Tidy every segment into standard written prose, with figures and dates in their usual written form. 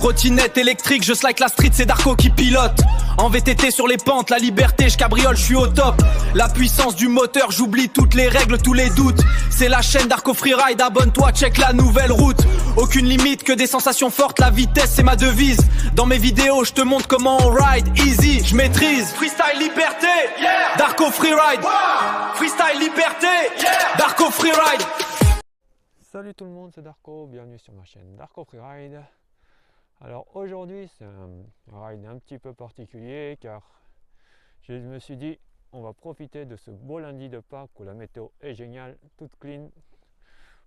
Trottinette électrique, je slide la street, c'est Darko qui pilote. En VTT sur les pentes, la liberté, je cabriole, je suis au top. La puissance du moteur, j'oublie toutes les règles, tous les doutes. C'est la chaîne Darko Freeride, abonne-toi, check la nouvelle route. Aucune limite, que des sensations fortes, la vitesse c'est ma devise. Dans mes vidéos, je te montre comment on ride, easy, je maîtrise. Freestyle liberté, yeah. Darko Freeride, wow. Freestyle liberté, yeah. Darko Freeride. Salut tout le monde, c'est Darko, bienvenue sur ma chaîne Darko Freeride. Alors aujourd'hui c'est un ride un petit peu particulier car je me suis dit on va profiter de ce beau lundi de Pâques où la météo est géniale, toute clean,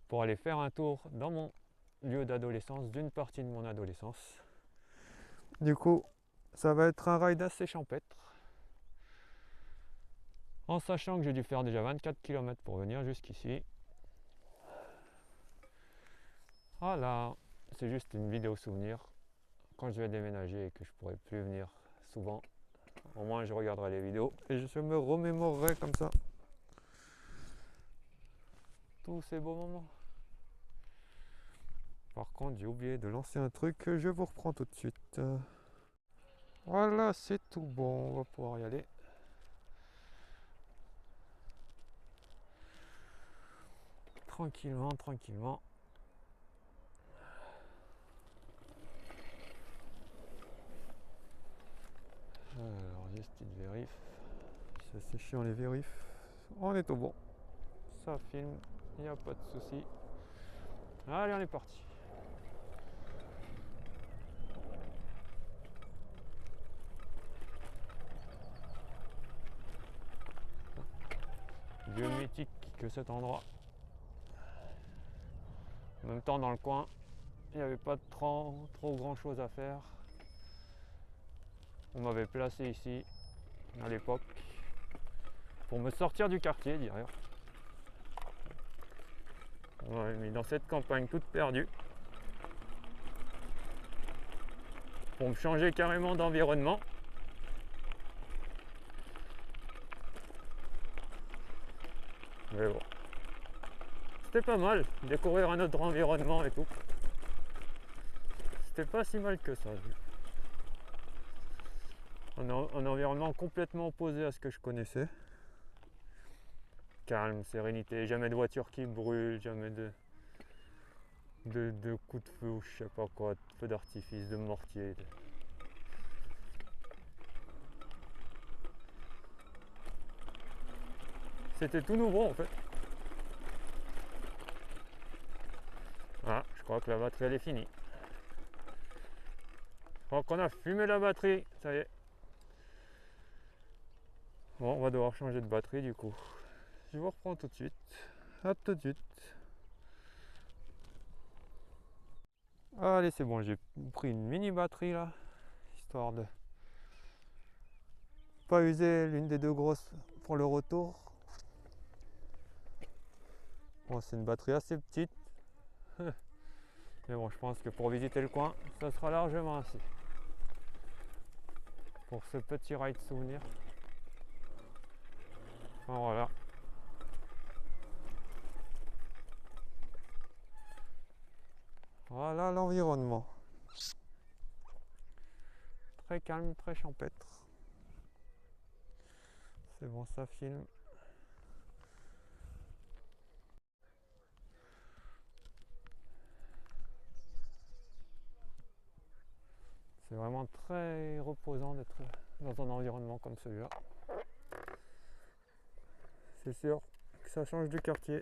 pour aller faire un tour dans mon lieu d'adolescence, d'une partie de mon adolescence. Du coup ça va être un ride assez champêtre, en sachant que j'ai dû faire déjà 24 km pour venir jusqu'ici. Voilà, c'est juste une vidéo souvenir. Quand je vais déménager et que je pourrai plus venir souvent, au moins je regarderai les vidéos et je me remémorerai comme ça tous ces beaux moments. Par contre j'ai oublié de lancer un truc que je vous reprends tout de suite. Voilà, c'est tout bon, on va pouvoir y aller. Tranquillement, tranquillement. Alors juste une vérif, c'est assez chiant les vérifs. On est au bon, ça filme, il n'y a pas de souci. Allez, on est parti. Dieu mythique que cet endroit. En même temps dans le coin, il n'y avait pas trop grand chose à faire. On m'avait placé ici à l'époque pour me sortir du quartier d'ailleurs. On m'avait mis dans cette campagne toute perdue pour me changer carrément d'environnement. Mais bon, c'était pas mal, découvrir un autre environnement et tout. C'était pas si mal que ça. Un environnement complètement opposé à ce que je connaissais. Calme, sérénité, jamais de voiture qui brûle, jamais de coups de feu ou je sais pas quoi, de feu d'artifice, de mortier. C'était tout nouveau en fait. Ah, je crois que la batterie elle est finie. Je crois qu'on a fumé la batterie, ça y est. Bon, on va devoir changer de batterie du coup. Je vous reprends tout de suite. À tout de suite. Allez, c'est bon, j'ai pris une mini batterie là, histoire de pas user l'une des deux grosses pour le retour. Bon, c'est une batterie assez petite. Mais bon, je pense que pour visiter le coin, ça sera largement assez. Pour ce petit ride souvenir. Enfin, voilà. Voilà l'environnement. Très calme, très champêtre. C'est bon, ça filme. C'est vraiment très reposant d'être dans un environnement comme celui-là. C'est sûr que ça change du quartier.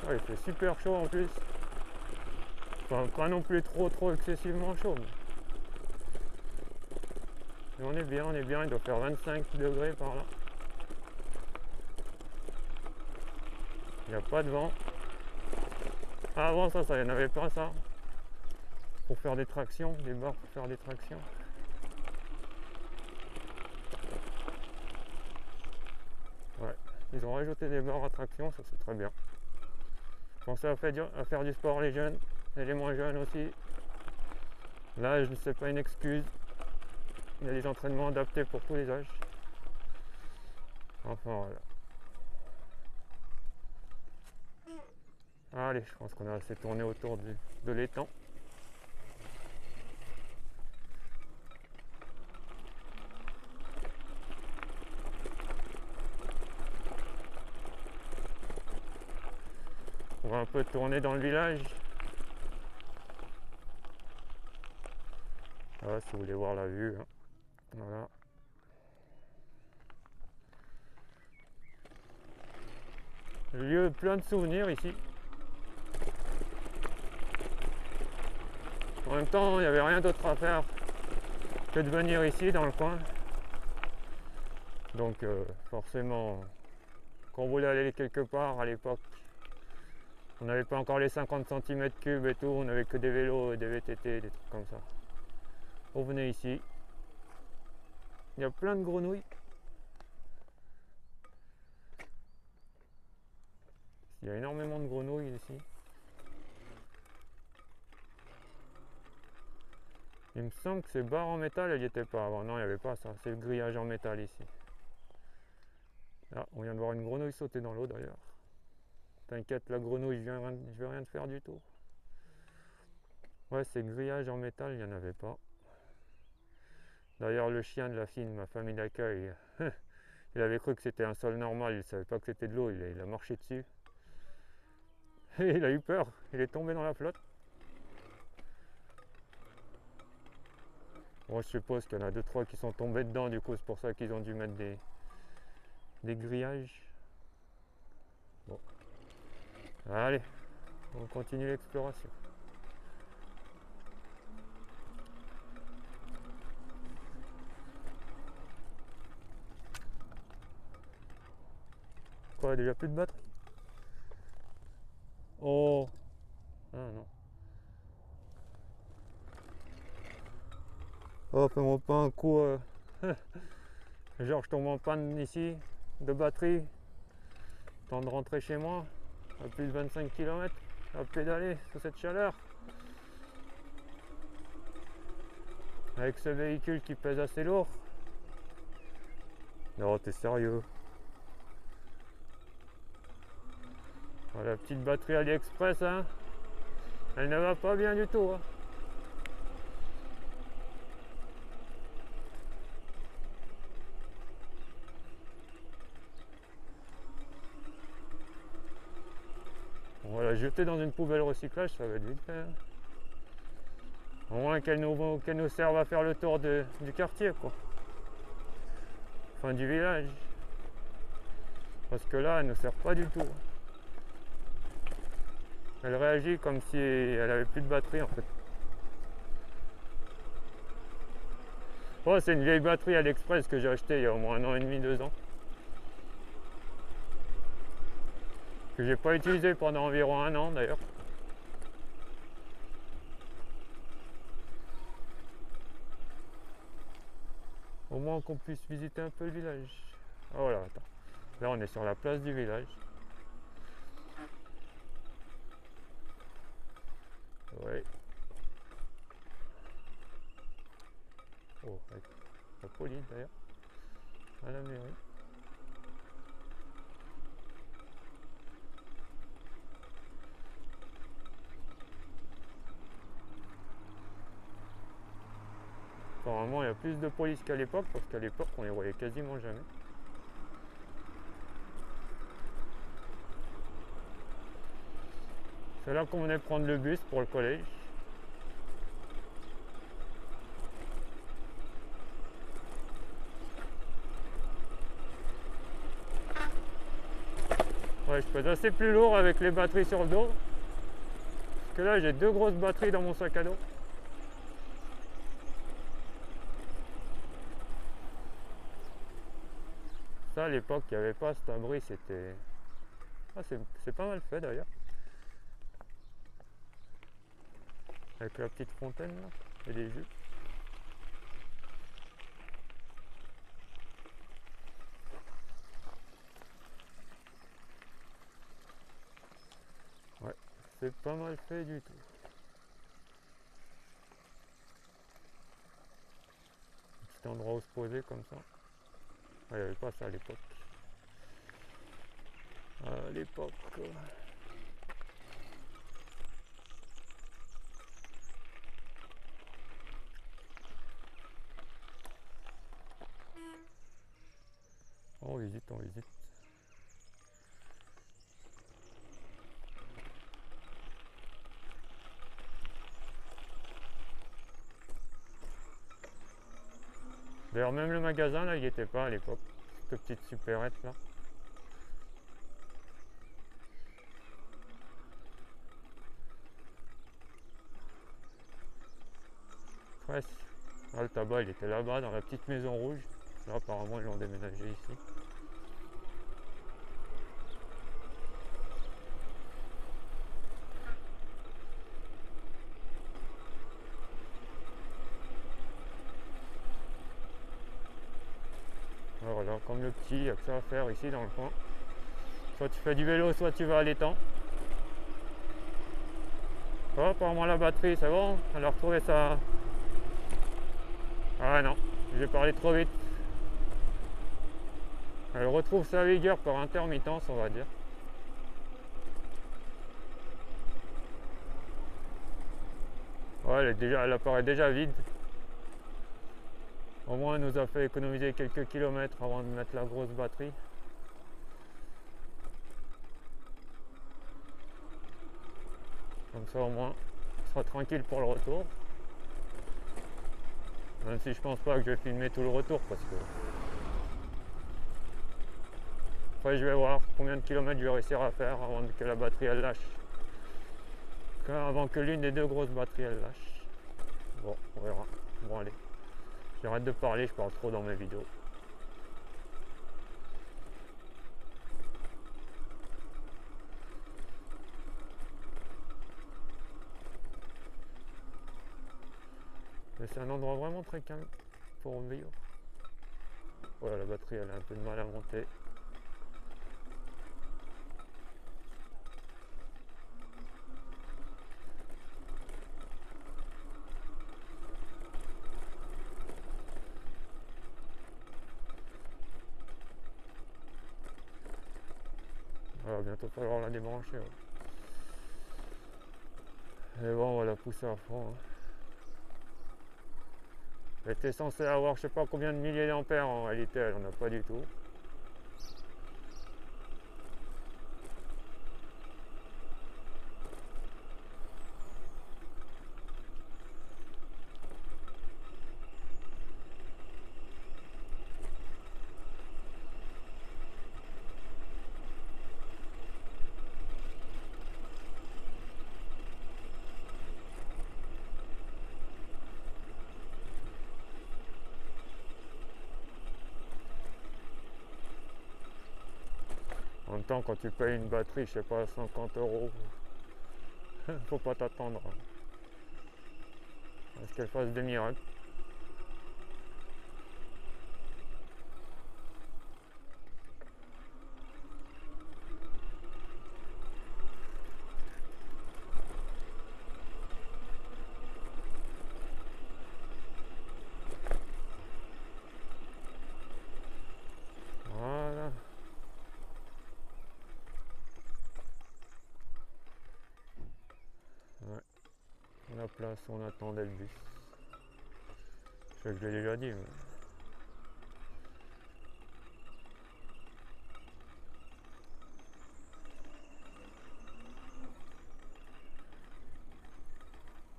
Ouais, il fait super chaud en plus. Enfin, pas non plus trop excessivement chaud. Mais on est bien, il doit faire 25 degrés par là. Il n'y a pas de vent. Ah, avant ça il n'y en avait pas ça. Pour faire des tractions, des barres pour faire des tractions. Ouais, ils ont rajouté des barres à traction, ça c'est très bien. Pensez à faire du sport les jeunes et les moins jeunes aussi. L'âge, c'est pas une excuse. il y a des entraînements adaptés pour tous les âges. Enfin voilà. Allez, je pense qu'on a assez tourné autour de l'étang. On va un peu tourner dans le village. Voilà, si vous voulez voir la vue. Hein. Voilà. Lieu plein de souvenirs ici. En même temps, il n'y avait rien d'autre à faire que de venir ici dans le coin. Donc forcément, quand on voulait aller quelque part à l'époque, on n'avait pas encore les 50 cm3 et tout, on n'avait que des vélos et des VTT, des trucs comme ça. On venait ici. Il y a plein de grenouilles. Il y a énormément de grenouilles ici. Il me semble que ces barres en métal, elles n'y étaient pas avant. Non, il n'y avait pas ça. C'est le grillage en métal ici. Là, on vient de voir une grenouille sauter dans l'eau d'ailleurs. T'inquiète, la grenouille, je vais rien te faire du tout. Ouais, ces grillages en métal, il n'y en avait pas. D'ailleurs, le chien de la fille de ma famille d'accueil, il avait cru que c'était un sol normal, il ne savait pas que c'était de l'eau, il a marché dessus. Et il a eu peur, il est tombé dans la flotte. Bon, je suppose qu'il y en a 2-3 qui sont tombés dedans, du coup c'est pour ça qu'ils ont dû mettre des grillages. Bon. Allez, on continue l'exploration. Quoi, déjà plus de batterie? Oh! Ah non. Oh, fais-moi pas un coup. Genre, je tombe en panne ici, de batterie. Temps de rentrer chez moi, à plus de 25 km, à pédaler sous cette chaleur. Avec ce véhicule qui pèse assez lourd. Non, t'es sérieux? Voilà, la petite batterie AliExpress, hein. Elle ne va pas bien du tout. Hein. On va la jeter dans une poubelle recyclage, ça va être vite fait. Hein. Au moins qu'elle nous serve à faire le tour du quartier, quoi. Enfin, du village. Parce que là, elle ne sert pas du tout. Elle réagit comme si elle avait plus de batterie, en fait. Oh, c'est une vieille batterie AliExpress que j'ai achetée il y a au moins 1 an et demi, 2 ans. Que j'ai pas utilisée pendant environ 1 an d'ailleurs. Au moins qu'on puisse visiter un peu le village. Oh là, attends. Là, on est sur la place du village. Ouais. Oh, avec la police d'ailleurs. À la mairie. Apparemment, il y a plus de police qu'à l'époque, parce qu'à l'époque, on les voyait quasiment jamais. C'est là qu'on venait prendre le bus pour le collège. Ouais, je pèse assez plus lourd avec les batteries sur le dos. Parce que là, j'ai 2 grosses batteries dans mon sac à dos. Ça, à l'époque, il n'y avait pas cet abri, c'était... Ah, c'est pas mal fait d'ailleurs. Avec la petite fontaine là, et les jus. Ouais, c'est pas mal fait du tout. Petit endroit où se poser comme ça. Il n'y avait pas ça à l'époque. À l'époque. On visite, on visite. D'ailleurs même le magasin là il n'y était pas à l'époque, cette petite supérette là. Presque. Là, le tabac il était là-bas dans la petite maison rouge. Là apparemment ils l'ont déménagé ici. Voilà, comme le petit, il n'y a que ça à faire ici dans le coin. Soit tu fais du vélo, soit tu vas à l'étang. Oh, apparemment la batterie, c'est bon, elle a retrouvé ça. Ah non, j'ai parlé trop vite. Elle retrouve sa vigueur par intermittence, on va dire. Ouais, elle apparaît déjà vide. Au moins, elle nous a fait économiser quelques kilomètres avant de mettre la grosse batterie. Comme ça, au moins, on sera tranquille pour le retour. Même si je pense pas que je vais filmer tout le retour parce que... Après, je vais voir combien de kilomètres je vais réussir à faire avant que la batterie elle lâche. Avant que l'une des deux grosses batteries elle lâche. Bon, on verra. Bon, allez. J'arrête de parler, je parle trop dans mes vidéos. Mais c'est un endroit vraiment très calme pour vivre. Voilà, la batterie elle a un peu de mal à monter. Voilà, bientôt falloir la débrancher. Ouais. Et bon, on va la pousser à fond. Hein. Elle était censée avoir je sais pas combien de milliers d'ampères, en réalité elle n'en a pas du tout. En même temps, quand tu payes une batterie, je sais pas, 50 €, faut pas t'attendre à ce qu'elle fasse des miracles. Voilà. Ouais. La place où on attendait le bus. Je sais que je l'ai déjà dit, mais...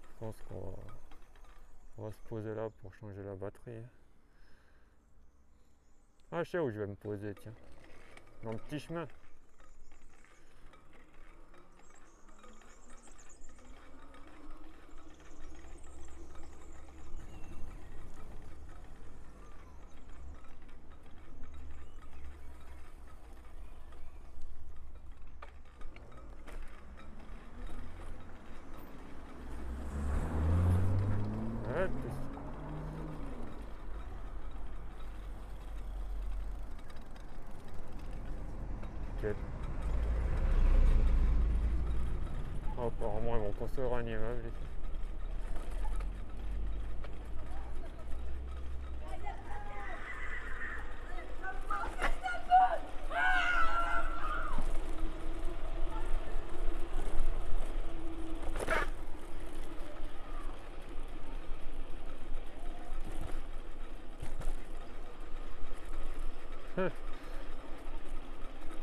Je pense qu'on va se poser là pour changer la batterie. Ah, je sais où je vais me poser, tiens. Dans le petit chemin. Ouais, ok. Oh, apparemment ils vont construire un immeuble ici.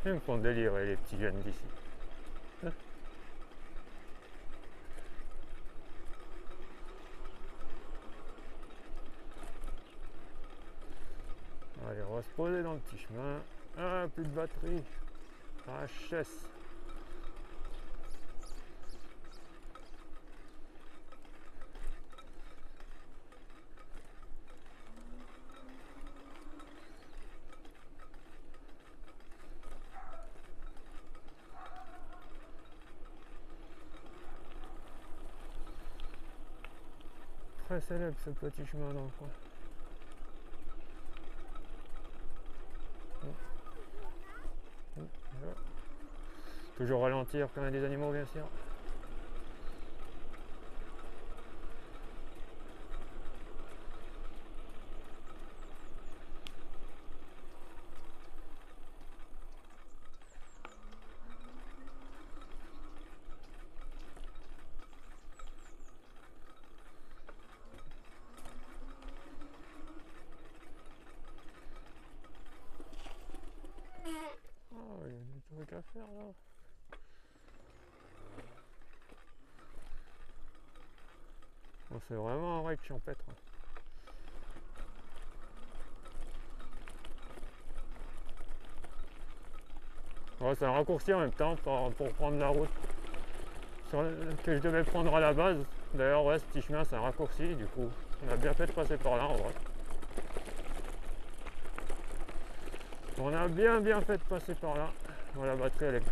Ils me font délirer les petits jeunes d'ici. Allez, on va se poser dans le petit chemin. Ah, plus de batterie. HS. Très célèbre ce petit chemin dans le coin. Toujours ralentir quand il y a des animaux, bien sûr. Oh, il y a des trucs à faire là. Bon, c'est vraiment un raid champêtre. Ouais, c'est un raccourci en même temps pour prendre la route que je devais prendre à la base. D'ailleurs, ouais, ce petit chemin c'est un raccourci, du coup, on a bien fait de passer par là en vrai. On a bien fait de passer par là. Bon, la batterie elle est.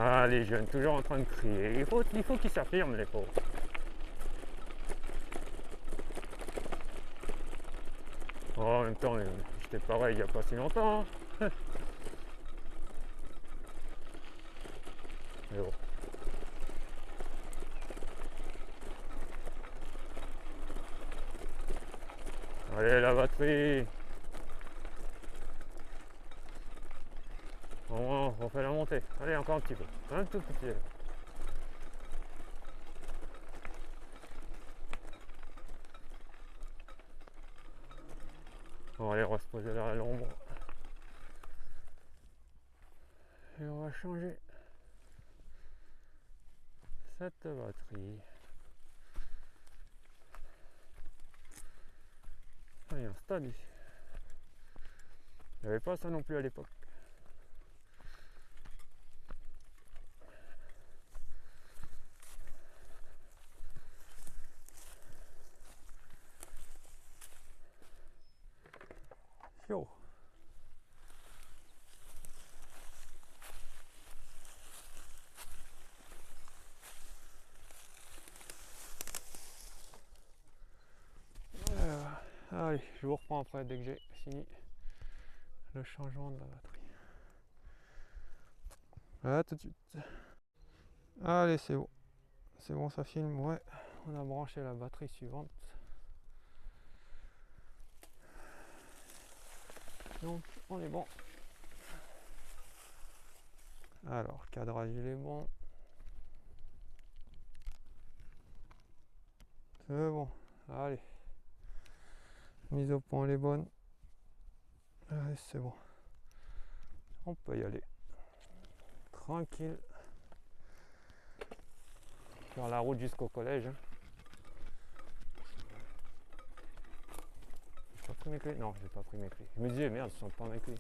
Ah, les jeunes, toujours en train de crier. Il faut qu'ils s'affirment, les pauvres. Oh, en même temps, j'étais pareil il n'y a pas si longtemps. Hein. Mais bon. Allez, la batterie. On fait la montée. Allez, encore un petit peu. Un tout petit. Bon, allez, on va se poser là à l'ombre. Et on va changer cette batterie. Ah, il y a un stade ici. Il n'y avait pas ça non plus à l'époque. Chaud. Allez, je vous reprends après dès que j'ai fini le changement de la batterie. À tout de suite. Allez, c'est bon. C'est bon, ça filme. Ouais, on a branché la batterie suivante. Donc, on est bon. Alors, cadrage, il est bon. C'est bon. Allez. Mise au point, elle est bonne. Allez, c'est bon. On peut y aller. Tranquille. Faire la route jusqu'au collège. Hein. J'ai pas pris mes clés. Non, j'ai pas pris mes clés. Je me disais, merde, ce sont pas mes clés.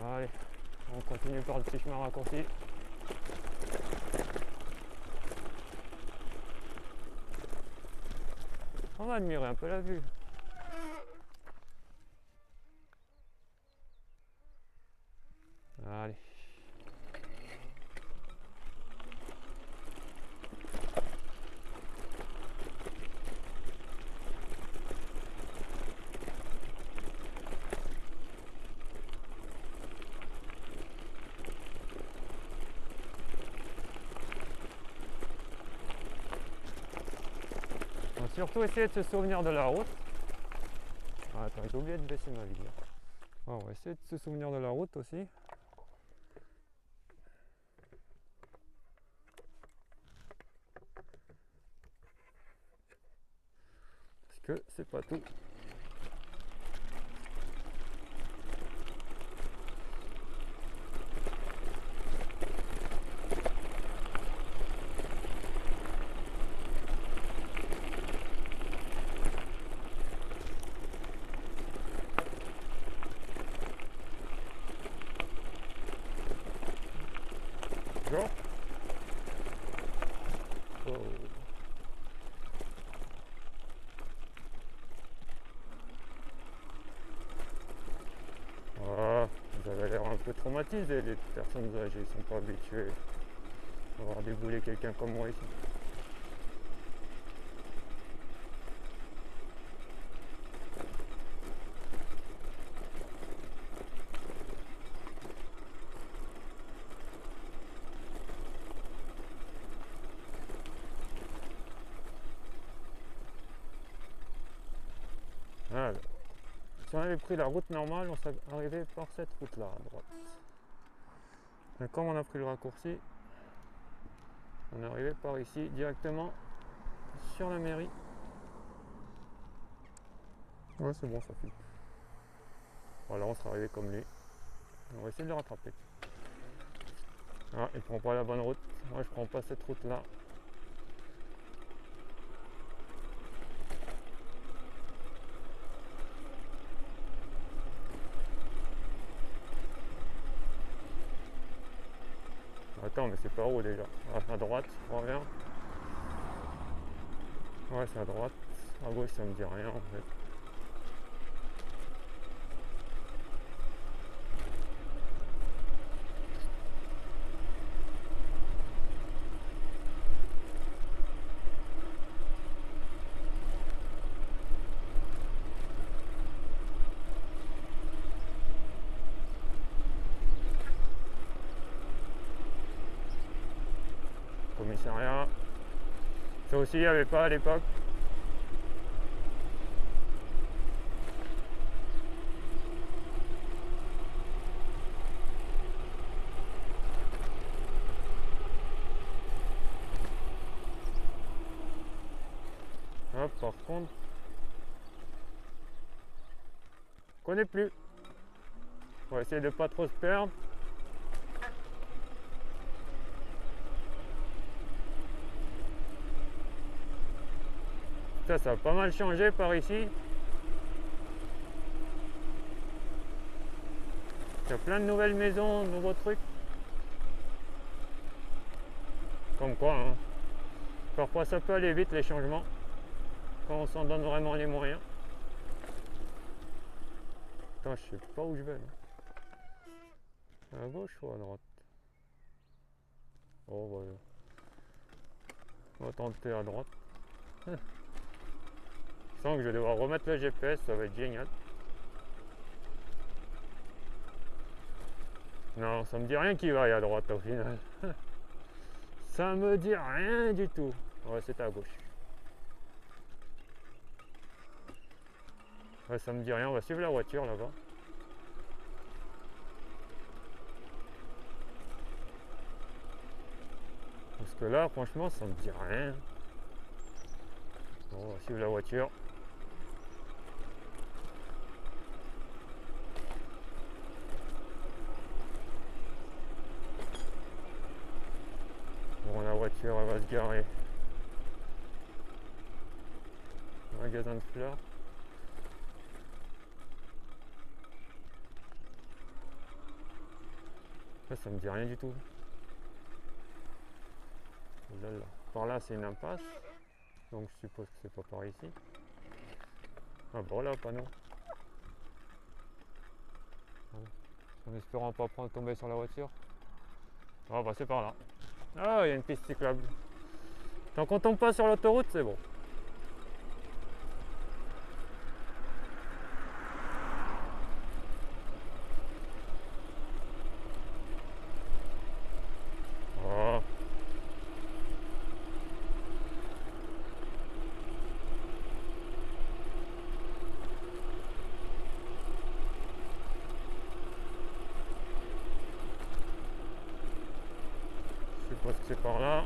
Allez, on continue par le petit chemin raccourci. On va admirer un peu la vue. Allez. surtout essayer de se souvenir de la route. Ah, attends, j'ai oublié de baisser ma visière. On va essayer de se souvenir de la route aussi. Parce que c'est pas tout. Genre. Oh. Ah, vous avez l'air un peu traumatisés, les personnes âgées, ils sont pas habitués à voir débouler quelqu'un comme moi ici. Alors, si on avait pris la route normale, on serait arrivé par cette route-là à droite. Mais comme on a pris le raccourci, on est arrivé par ici directement sur la mairie. Ouais, c'est bon, ça fait. Voilà, on sera arrivé comme lui. On va essayer de le rattraper. Ah, il prend pas la bonne route. Moi, je prends pas cette route-là. Attends, mais c'est par où déjà? À droite, je crois bien. Ouais, c'est à droite. À gauche, ça me dit rien en fait. Commissariat. Ça aussi, il n'y avait pas à l'époque. Hop, par contre, je connais plus. On va essayer de pas trop se perdre. Ça a pas mal changé par ici. Il y a plein de nouvelles maisons, de nouveaux trucs. Comme quoi, hein. Parfois ça peut aller vite les changements. Quand on s'en donne vraiment les moyens. Attends, je sais pas où je vais là. À gauche ou à droite? Oh voilà. On va tenter à droite. Je sens que je vais devoir remettre le GPS, ça va être génial. Non, ça me dit rien qui vaille à droite au final. Ça me dit rien du tout. Ouais, c'est à gauche. Ouais, ça me dit rien, on va suivre la voiture là-bas. Parce que là, franchement, ça me dit rien. Bon, on va suivre la voiture. Bon, la voiture, elle va se garer. Magasin de fleurs. Ça me dit rien du tout. Là, là. Par là, c'est une impasse. Donc, je suppose que c'est pas par ici. Ah bon, là, panneau. En espérant pas tomber sur la voiture. Ah bah, c'est par là. Ah, il y a une piste cyclable. Tant qu'on tombe pas sur l'autoroute, c'est bon. C'est par là.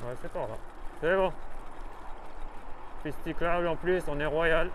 Ouais, c'est par là. C'est bon. Piste cyclable en plus, on est royal.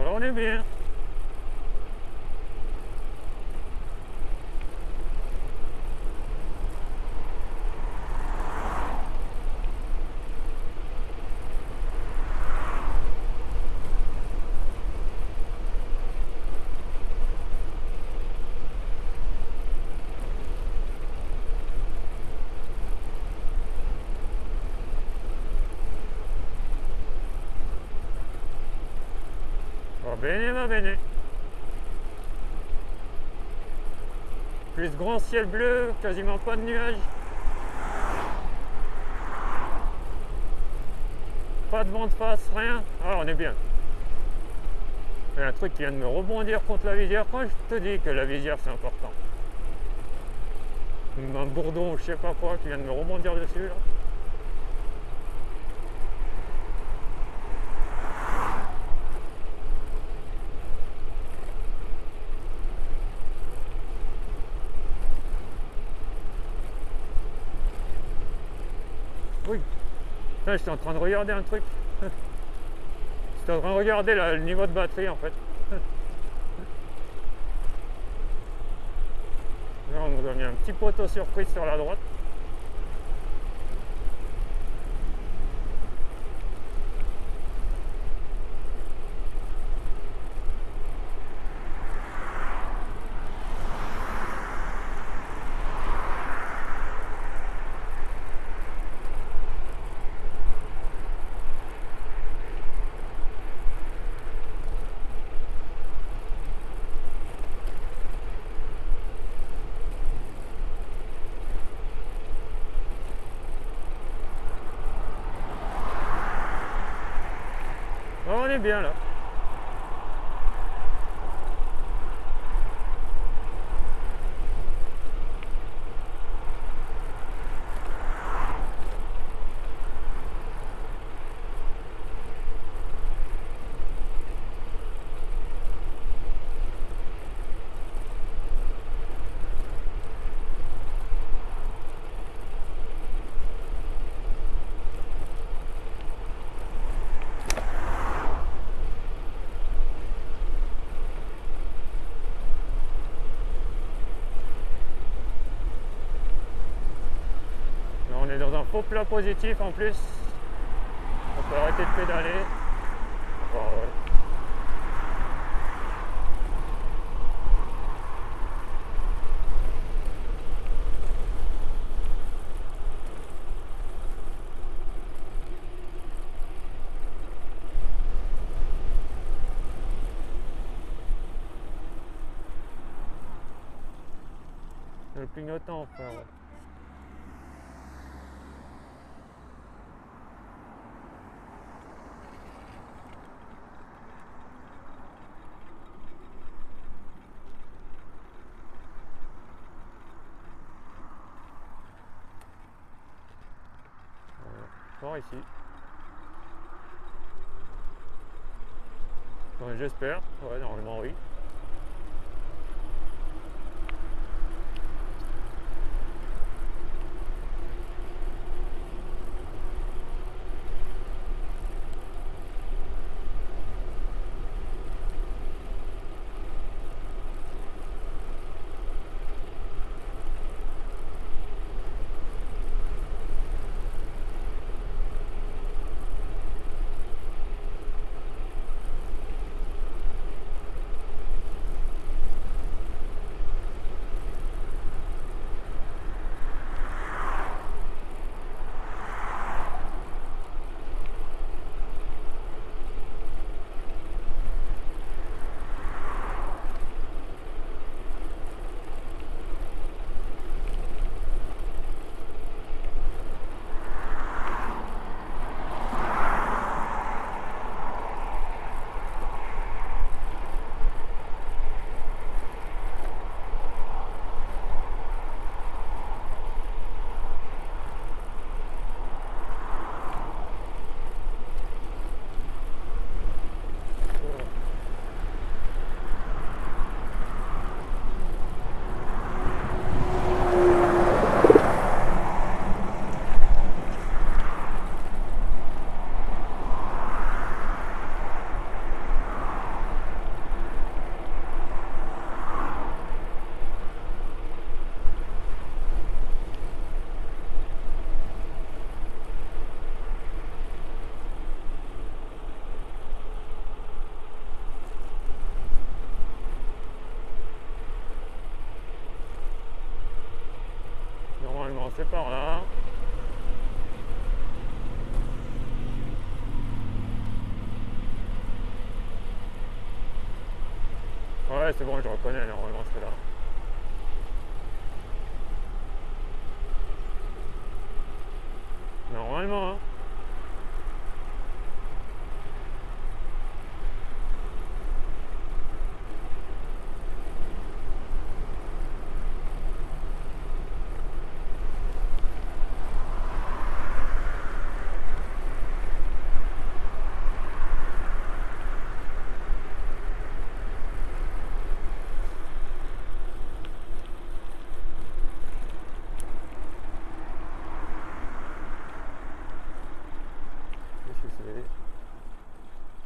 Alors on est bien. Va bene, va bene. Plus grand ciel bleu, quasiment pas de nuages. Pas de vent de face, rien. Ah, on est bien. Il y a un truc qui vient de me rebondir contre la visière. Quand je te dis que la visière c'est important. Un bourdon ou je sais pas quoi qui vient de me rebondir dessus là. Oui. Là, j'étais en train de regarder un truc. J'étais en train de regarder le niveau de batterie en fait. Là, on nous a mis un petit poteau surprise sur la droite. Oh, on est bien là. Là, on est dans un faux plat positif en plus. On peut arrêter de pédaler. Oh, ouais. Le clignotant, frère. Ouais. Par ici. Ouais, j'espère. Ouais, normalement oui. passer par là. Ouais, c'est bon, je reconnais, normalement c'est là. Normalement, hein.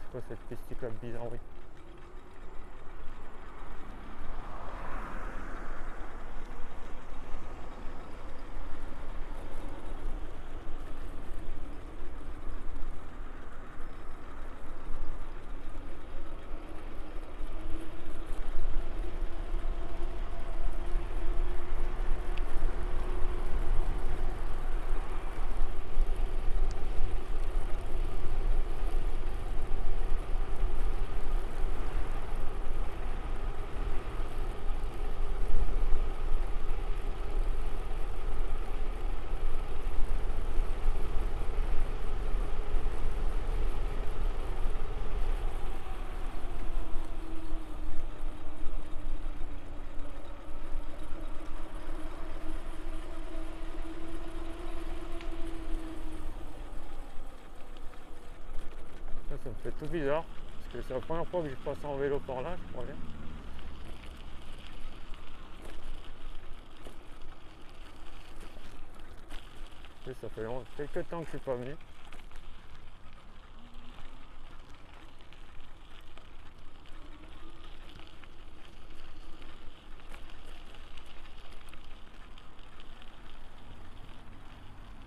C'est quoi cette piste cyclable bizarre, oui. Ça me fait tout bizarre, parce que c'est la première fois que je passe en vélo par là, je crois bien. Et ça fait quelques temps que je suis pas venu.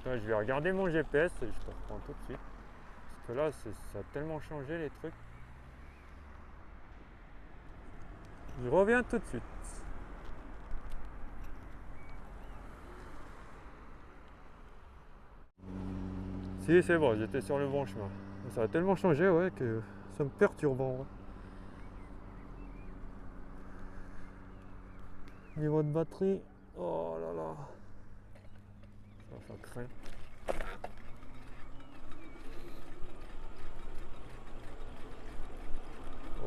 Attends, je vais regarder mon GPS et je te reprends tout de suite. Parce que là, ça a tellement changé les trucs. Je reviens tout de suite. Si, c'est bon, j'étais sur le bon chemin. Ça a tellement changé, ouais, que ça me perturbe en vrai. Niveau de batterie, oh là là. Ça craint.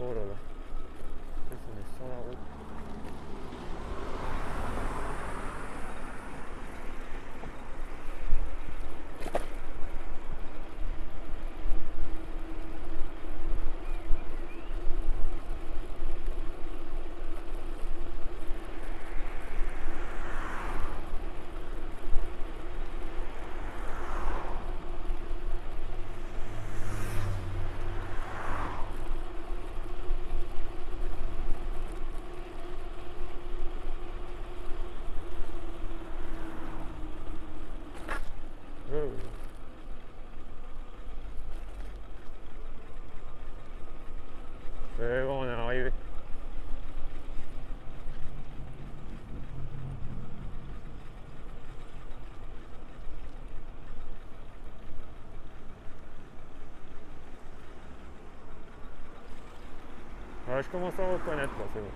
Oh là là. On est sur la route. Et bon, on est arrivé. Ouais, je commence à reconnaître là, c'est bon.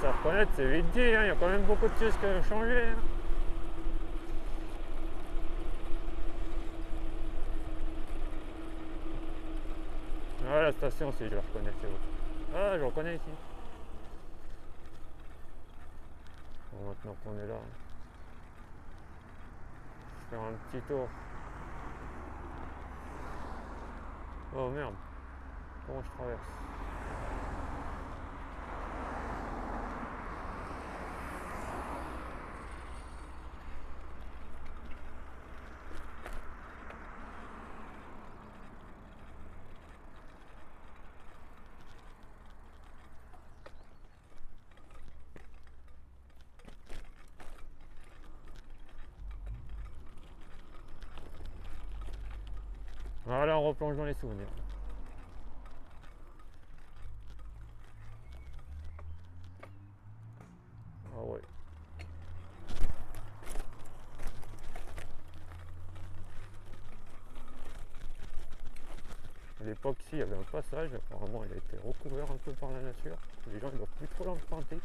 à reconnaître, c'est vite dit, hein. Il y a quand même beaucoup de choses qui ont changé. Hein. Ah, la station aussi, je la reconnais, c'est bon. Ah, je reconnais ici. Bon, maintenant qu'on est là, je vais faire un petit tour. Oh merde, comment je traverse? Voilà, on replonge dans les souvenirs. Ah ouais. À l'époque, ici, il y avait un passage, apparemment il a été recouvert un peu par la nature. Les gens ne doivent plus trop l'emprunter.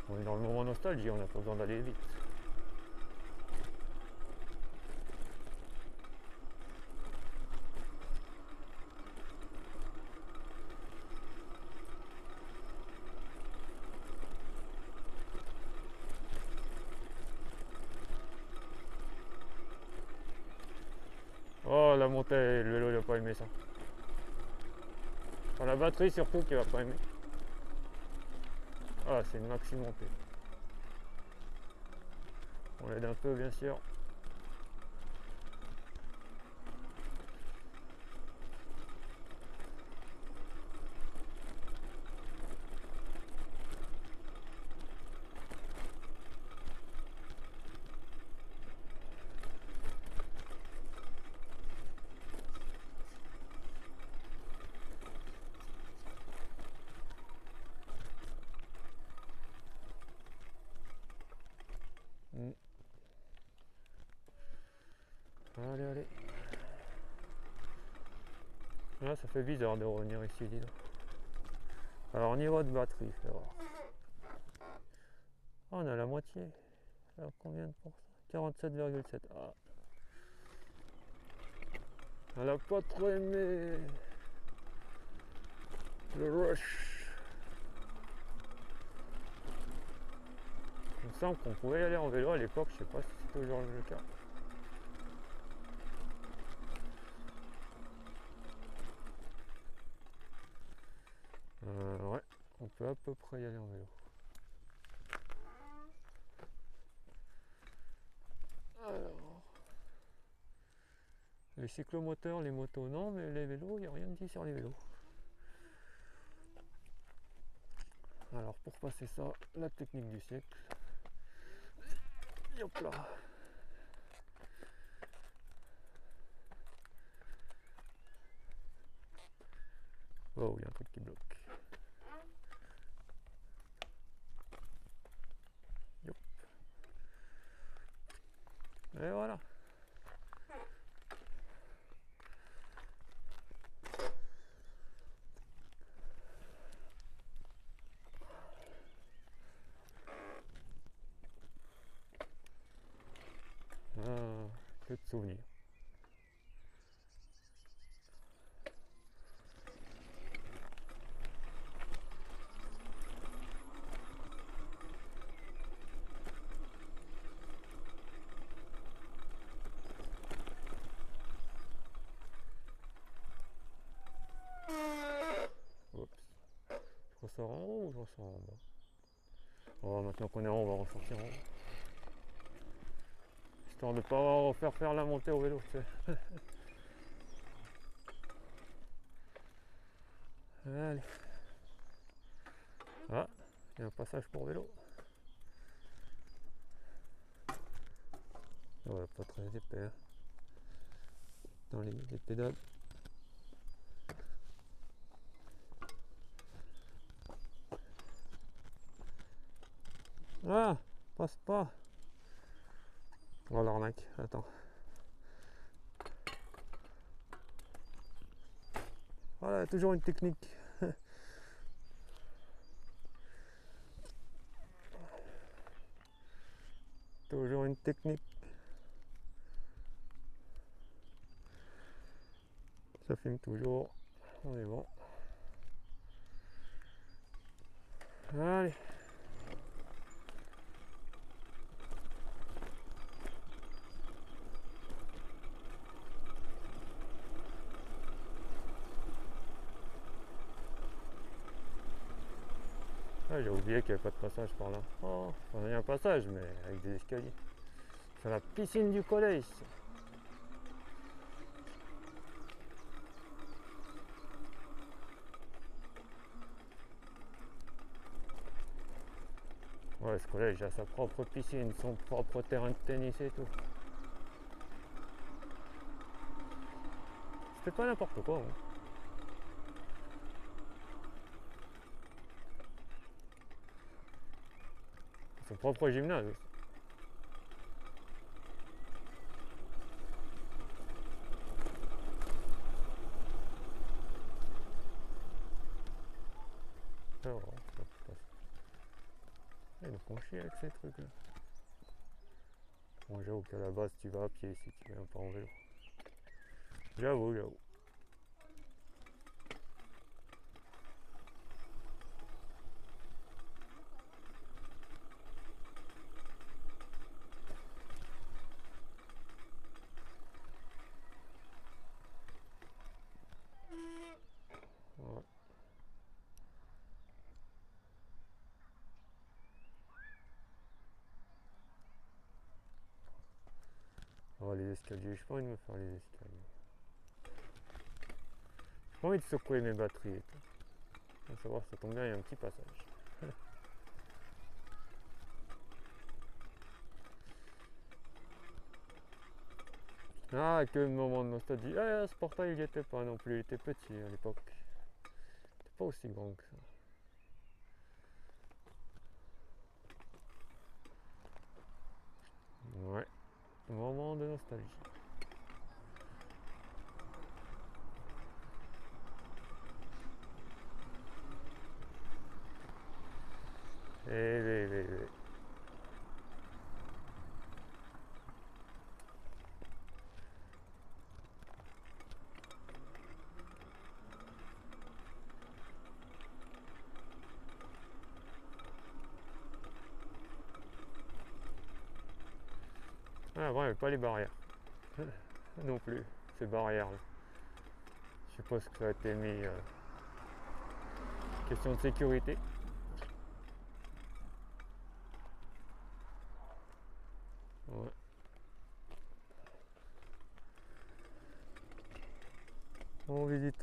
On est dans le moment nostalgie, on n'a pas besoin d'aller vite. Oh, la montée, le vélo il n'a pas aimé ça. Enfin, la batterie surtout qui va pas aimer. Ah, c'est une maxi montée. On l'aide un peu bien sûr. Allez, allez. Là, ça fait bizarre de revenir ici, dis donc. Alors, niveau de batterie, fais voir. Oh, on a la moitié. Alors, combien de pourcents? 47,7. Ah. Elle a pas trop aimé le rush. Il me semble qu'on pouvait y aller en vélo à l'époque, je sais pas si c'est toujours le cas. Ouais, on peut à peu près y aller en vélo. Alors, les cyclomoteurs, les motos non, mais les vélos, il n'y a rien de dit sur les vélos. Alors pour passer ça, la technique du siècle. Hop là. Oh, il y a un truc qui bloque. Yop. Et voilà. Ah, que de souvenirs. Oups. Je ressors en haut ou je ressors en bas? Oh, maintenant qu'on est en haut, on va ressortir en haut. Histoire de ne pas faire la montée au vélo, tu sais. Allez. Ah, il y a un passage pour vélo. Voilà, pas très épais hein, dans les pédales. Ah, passe pas. Oh l'arnaque, attends. Voilà, toujours une technique. Toujours une technique. Ça filme toujours. On est bon. Allez. Ah, j'ai oublié qu'il n'y avait pas de passage par là. Oh, il y a un passage, mais avec des escaliers. C'est la piscine du collège. Ouais, ce collège a sa propre piscine, son propre terrain de tennis et tout. C'était pas n'importe quoi. Hein. Son propre gymnase aussi. Alors, ils me font chier avec ces trucs là. Bon, j'avoue qu'à la base tu vas à pied si tu viens pas en vélo. J'avoue. Ouais. Oh, les escaliers, j'ai pas envie de me faire les escaliers. J'ai pas envie de secouer mes batteries et tout. À savoir, ça tombe bien, il y a un petit passage. Ah, quel moment de nostalgie. Ah, ce portail, il y était pas non plus, il était petit à l'époque. Il était pas aussi grand que ça. Ouais, moment de nostalgie. Eh. Ah, bon, il n'y avait pas les barrières. Non plus, ces barrières là. Je suppose que ça a été mis question de sécurité. Ouais. On visite.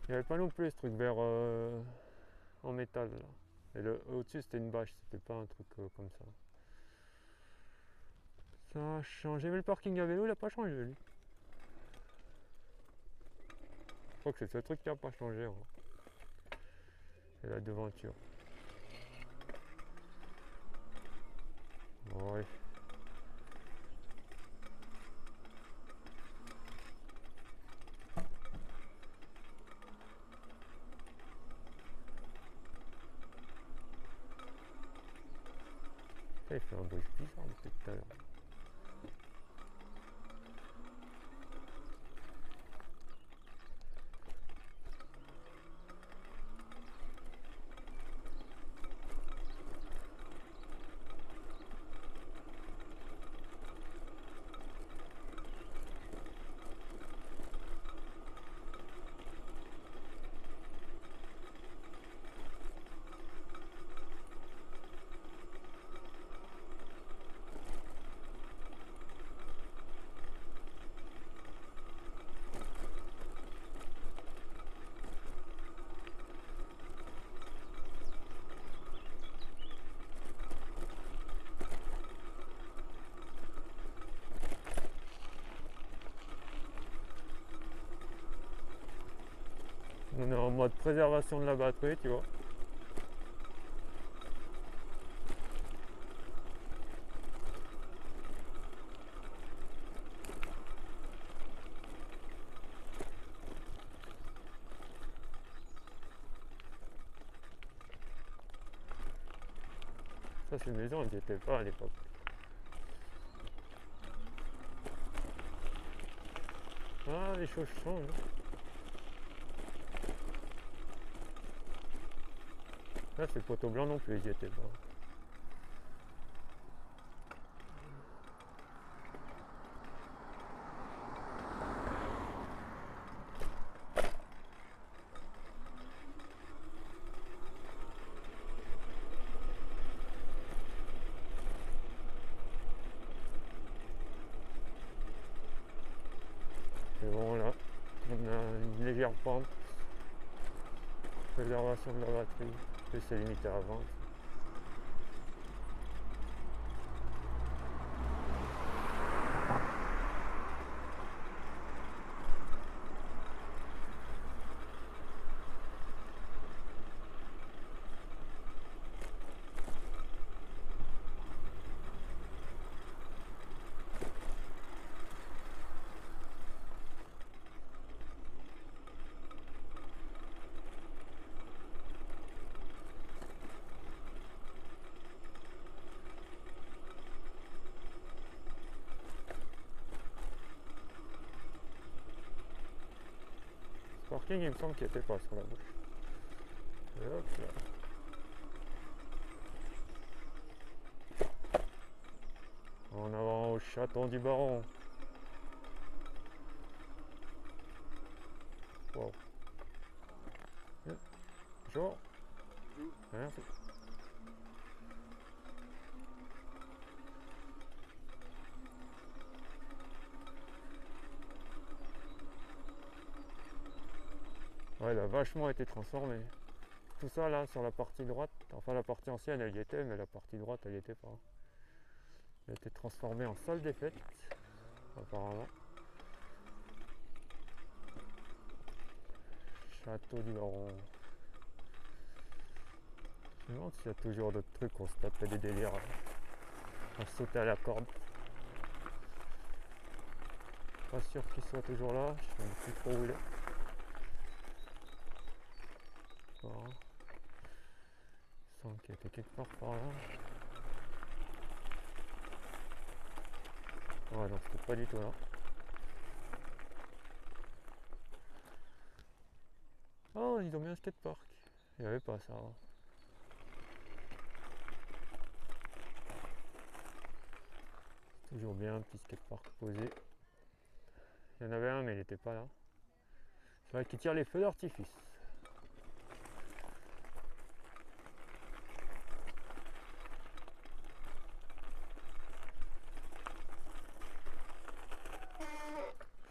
Il n'y avait pas non plus ce truc vert en métal là. Et au-dessus c'était une bâche, c'était pas un truc comme ça. Ça a changé, mais le parking à vélo il a pas changé lui. Je crois que c'est ce truc qui a pas changé. Hein. C'est la devanture. Ouais. Il fait un bruit bizarre depuis tout à l'heure. On est en mode préservation de la batterie, tu vois. Ça, ces maisons, elles n'y étaient pas à l'époque. Ah, les choses changent. Là, ces poteaux blancs non plus, ils n'y étaient pas. Et bon, là, on a une légère pente. Préservation de la batterie. Et c'est limité à 20. Parking, il me semble qu'il était pas sur la gauche. Et hop là. En avant au château du baron. Wow. Bonjour. Merci. Ouais, il a vachement été transformé. Tout ça là sur la partie droite, enfin la partie ancienne elle y était, mais la partie droite elle y était pas. Il a été transformé en salle des fêtes, apparemment. Château du Baron. Je me demande s'il y a toujours d'autres trucs, on se tapait des délires, on sautait à la corde. Pas sûr qu'il soit toujours là, je sais plus trop où il est. Voilà. Il semble qu'il était quelque part par là. Ouais, non, c'était pas du tout là. Oh, ils ont mis un skatepark. Il n'y avait pas ça avant. Toujours bien, un petit skatepark posé. Il y en avait un, mais il n'était pas là. C'est vrai qu'il tire les feux d'artifice.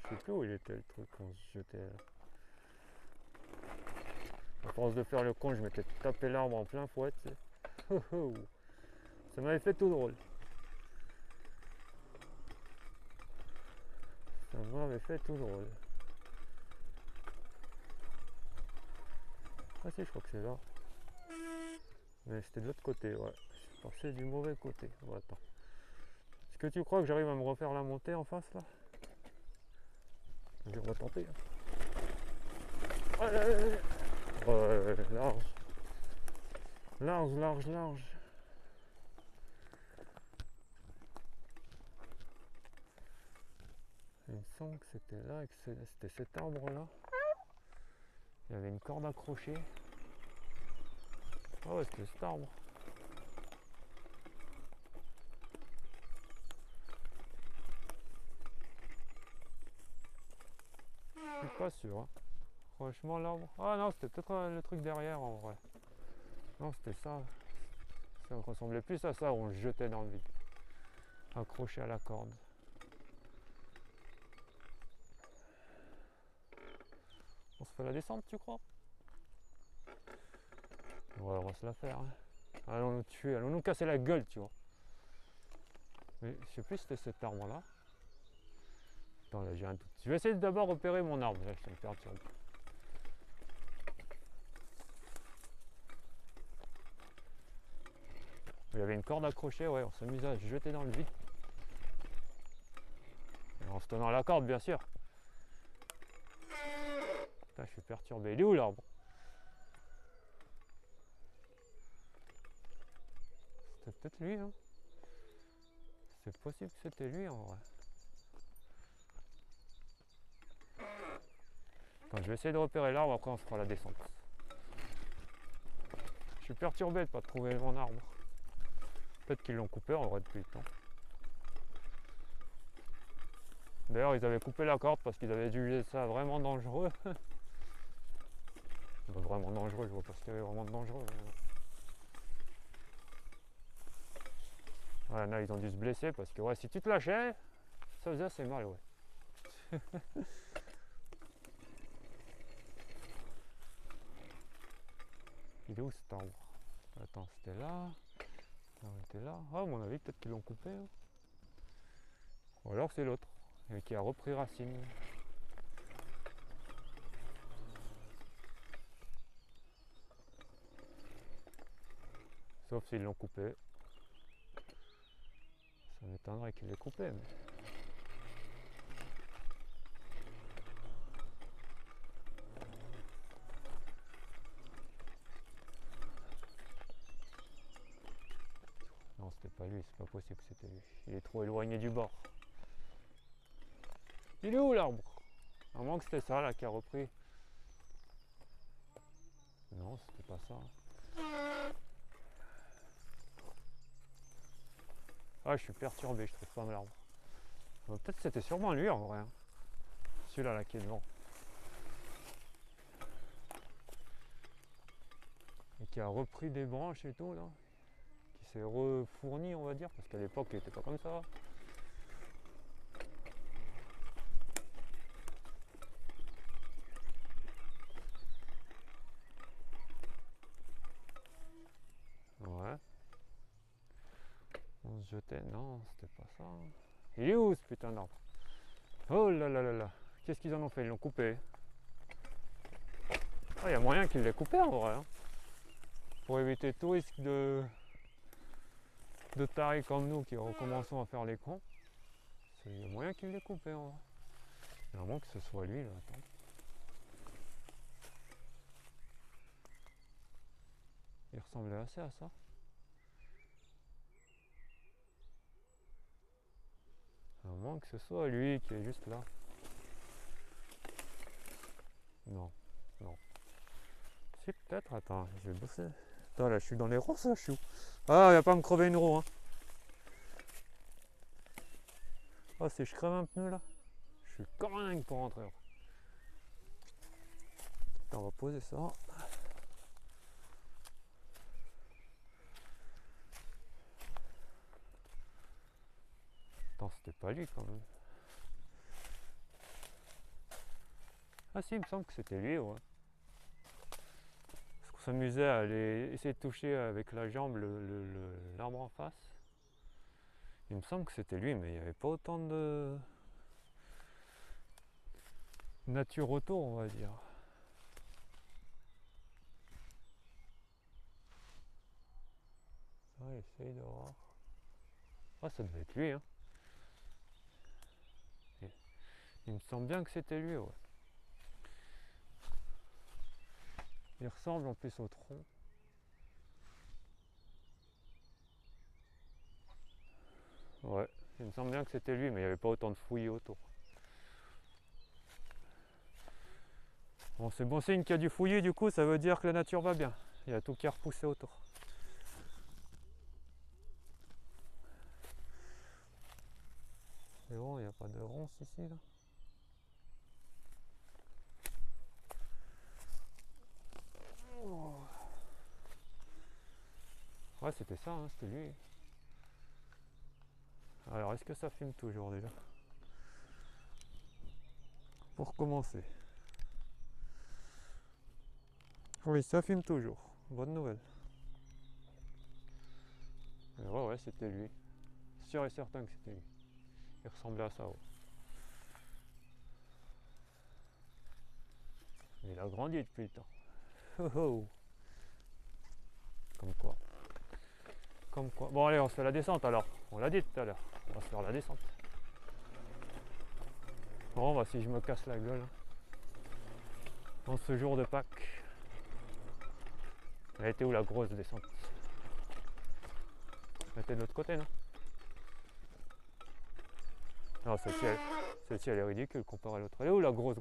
Je sais plus où il était le truc quand se jetait là. À force de faire le con, je m'étais tapé l'arbre en plein fouet. Ça m'avait fait tout drôle. Ça m'avait fait tout drôle. Ah si, je crois que c'est là. Mais c'était de l'autre côté, ouais. Je suis passé du mauvais côté. Bon, attends. Est-ce que tu crois que j'arrive à me refaire la montée en face là? Je vais retenter. Ouais, large. Large, large, large. Il me semble que c'était là, que c'était cet arbre là. Il y avait une corde accrochée. Ah ouais, c'était cet arbre. Je suis pas sûr. Hein. Franchement, l'arbre. Ah non, c'était peut-être le truc derrière en vrai. Non, c'était ça. Ça ressemblait plus à ça où on le jetait dans le vide. Accroché à la corde. On se fait la descente, tu crois? Ouais, on va se la faire. Hein. Allons nous tuer, allons nous casser la gueule, tu vois. Mais je sais plus si c'était cet arbre là. Attends, là j'ai un doute. Je vais essayer d'abord repérer mon arbre. Là, je vais me perturbe. Il y avait une corde accrochée, ouais, on s'amusait à se jeter dans le vide. Et en se tenant à la corde, bien sûr. Putain, je suis perturbé. Il est où l'arbre? C'était peut-être lui, hein. C'est possible que c'était lui en vrai. Attends, je vais essayer de repérer l'arbre, après on fera la descente. Je suis perturbé de ne pas trouver mon arbre. Peut-être qu'ils l'ont coupé en vrai depuis le temps. D'ailleurs, ils avaient coupé la corde parce qu'ils avaient jugé ça vraiment dangereux. Vraiment dangereux, je vois pas ce qu'il y avait vraiment de dangereux. Ouais, là, ils ont dû se blesser parce que ouais, si tu te lâchais, ça faisait assez mal, ouais. Il est où cet arbre? Attends, c'était là. On était là. Ah, à mon avis, peut-être qu'ils l'ont coupé. Hein. Ou alors c'est l'autre, et qui a repris racine. Sauf s'ils l'ont coupé. Ça m'étonnerait qu'ils l'aient coupé. Mais... non, c'était pas lui, c'est pas possible que c'était lui. Il est trop éloigné du bord. Il est où l'arbre? À moins que c'était ça là qui a repris. Non, c'était pas ça. Ah, je suis perturbé, je trouve pas l'arbre. Peut-être que c'était sûrement lui en vrai. Hein. Celui-là là qui est devant. Et qui a repris des branches et tout là. Qui s'est refourni on va dire, parce qu'à l'époque il était pas comme ça. Ouais. On se jetait, non, c'était pas ça. Il est où ce putain d'arbre? Oh là là là là. Qu'est-ce qu'ils en ont fait? Ils l'ont coupé. Ah, il y a moyen qu'ils l'aient coupé en vrai. Hein. Pour éviter tout risque de tarés comme nous qui recommençons à faire les cons. Il y a moyen qu'ils l'aient coupé en vrai. Il y a moins que ce soit lui là, attends. Il ressemblait assez à ça. À moins que ce soit lui qui est juste là. Non, non. Si peut-être, attends, je vais bosser. Attends là, je suis dans les ronces là, je suis où? Ah, il va pas me crever une roue hein. Ah, si je crève un pneu là, je suis correct pour rentrer. Attends, on va poser ça. Attends, c'était pas lui quand même. Ah si, il me semble que c'était lui, ouais. Parce qu'on s'amusait à aller essayer de toucher avec la jambe l'arbre en face. Il me semble que c'était lui, mais il n'y avait pas autant de nature autour, on va dire. Ouais, essaye de voir. Ah, ça devait être lui, hein. Il me semble bien que c'était lui, ouais. Il ressemble en plus au tronc. Ouais, il me semble bien que c'était lui, mais il n'y avait pas autant de fouillis autour. Bon, c'est bon signe qu'il y a du fouillis, du coup, ça veut dire que la nature va bien. Il y a tout qui est repoussé autour. C'est bon, il n'y a pas de ronces ici, là. Ouais, c'était ça, hein, c'était lui. Alors, est-ce que ça fume toujours déjà? Pour commencer. Oui, ça fume toujours. Bonne nouvelle. Mais ouais, c'était lui. Sûr et certain que c'était lui. Il ressemblait à ça, ouais. Il a grandi depuis le temps. Oh oh. Comme quoi. Comme quoi. Bon allez, on se fait la descente alors. On l'a dit tout à l'heure. On va se faire la descente. Bon bah si je me casse la gueule. En ce jour de Pâques. Elle était où la grosse descente? Elle était de l'autre côté, non? Non, celle-ci elle est ridicule comparée à l'autre. Elle est où la grosse?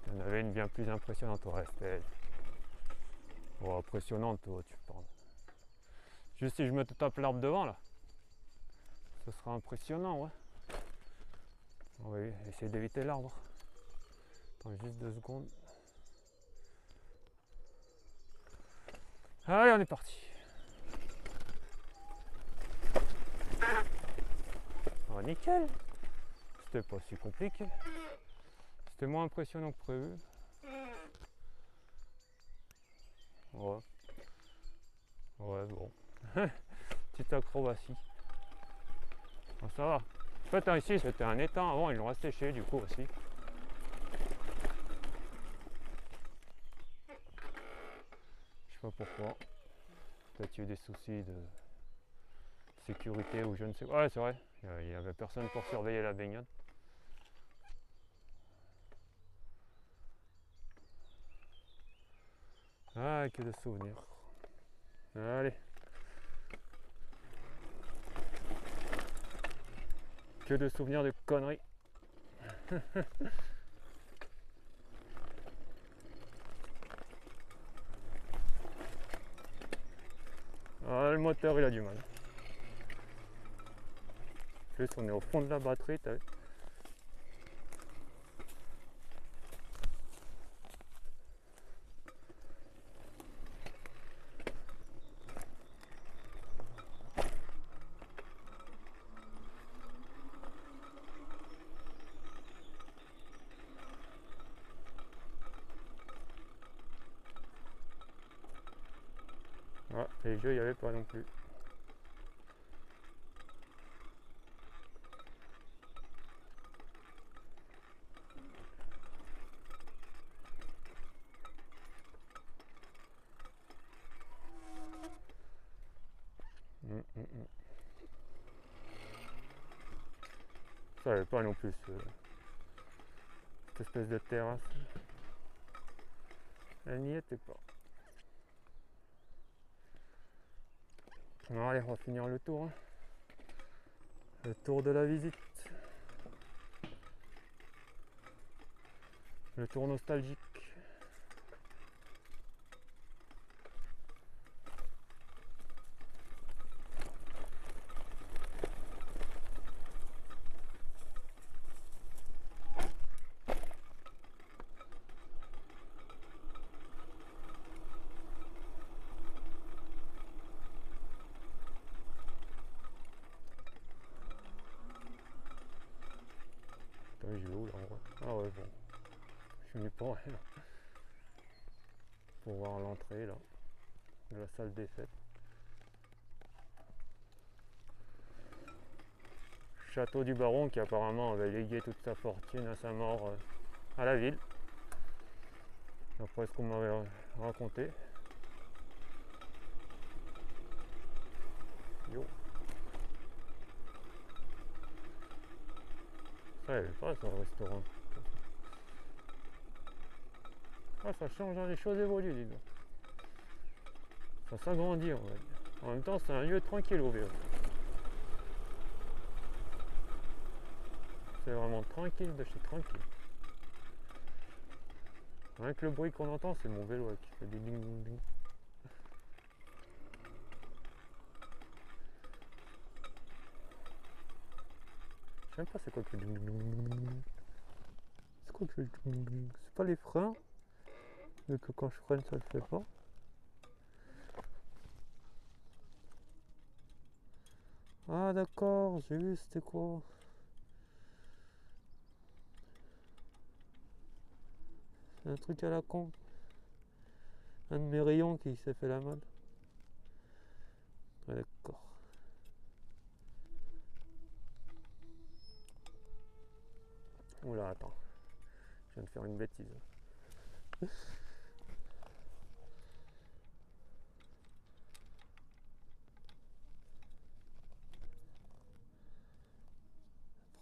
Il y en avait une bien plus impressionnante au reste. Oh, impressionnante, toi, tu parles. Juste si je me tape l'arbre devant là, ce sera impressionnant, ouais. On va essayer d'éviter l'arbre. Attends juste 2 secondes. Allez, on est parti. Oh, nickel. C'était pas si compliqué. C'était moins impressionnant que prévu. Ouais. Ouais, bon. Petite acrobatie. Bon, ça va. En fait, ici, c'était un étang. Avant, ils l'ont asséché, du coup, aussi. Je sais pas pourquoi. Peut-être qu'il y a eu des soucis de sécurité ou je ne sais pas. Ouais, c'est vrai. Il n'y avait personne pour surveiller la baignade. Ah, que de souvenirs. Allez. Que de souvenirs de conneries. Ah, le moteur il a du mal. En plus on est au fond de la batterie, t'as vu. Ah, les jeux il n'y avait pas non plus. Ça n'avait pas non plus cette espèce de terrasse. Elle n'y était pas. Bon, allez, on va finir le tour. Hein. Le tour de la visite. Le tour nostalgique. Je vais où là en vrai? Ah ouais bon. Je suis venu pour rien. Pour voir l'entrée là. De la salle des fêtes. Château du baron qui apparemment avait légué toute sa fortune à sa mort à la ville. D'après ce qu'on m'avait raconté. Yo. Ça il est pas ça le restaurant. Ah ça change, hein, les choses évoluent dis donc. Ça s'agrandit on va dire. En même temps c'est un lieu tranquille au vélo. C'est vraiment tranquille de chez tranquille. Rien que le bruit qu'on entend c'est mon vélo qui fait des ding ding ding. Je sais même pas c'est quoi que le ding ding ding ding. C'est quoi que le ding ding ding? C'est pas les freins. Mais que quand je freine ça le fait pas. Ah d'accord, j'ai vu c'était quoi. C'est un truc à la con. Un de mes rayons qui s'est fait la malle. D'accord. Oula, attends. Je viens de faire une bêtise.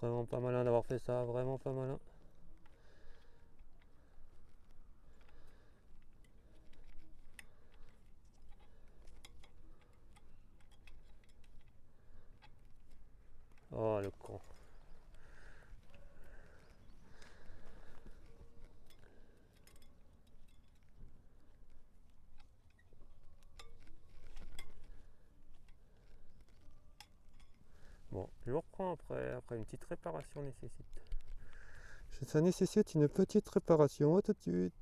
Vraiment pas malin d'avoir fait ça, vraiment pas malin. Oh le con. Bon, je reprends après une petite réparation nécessite. Ça nécessite une petite réparation, tout de suite.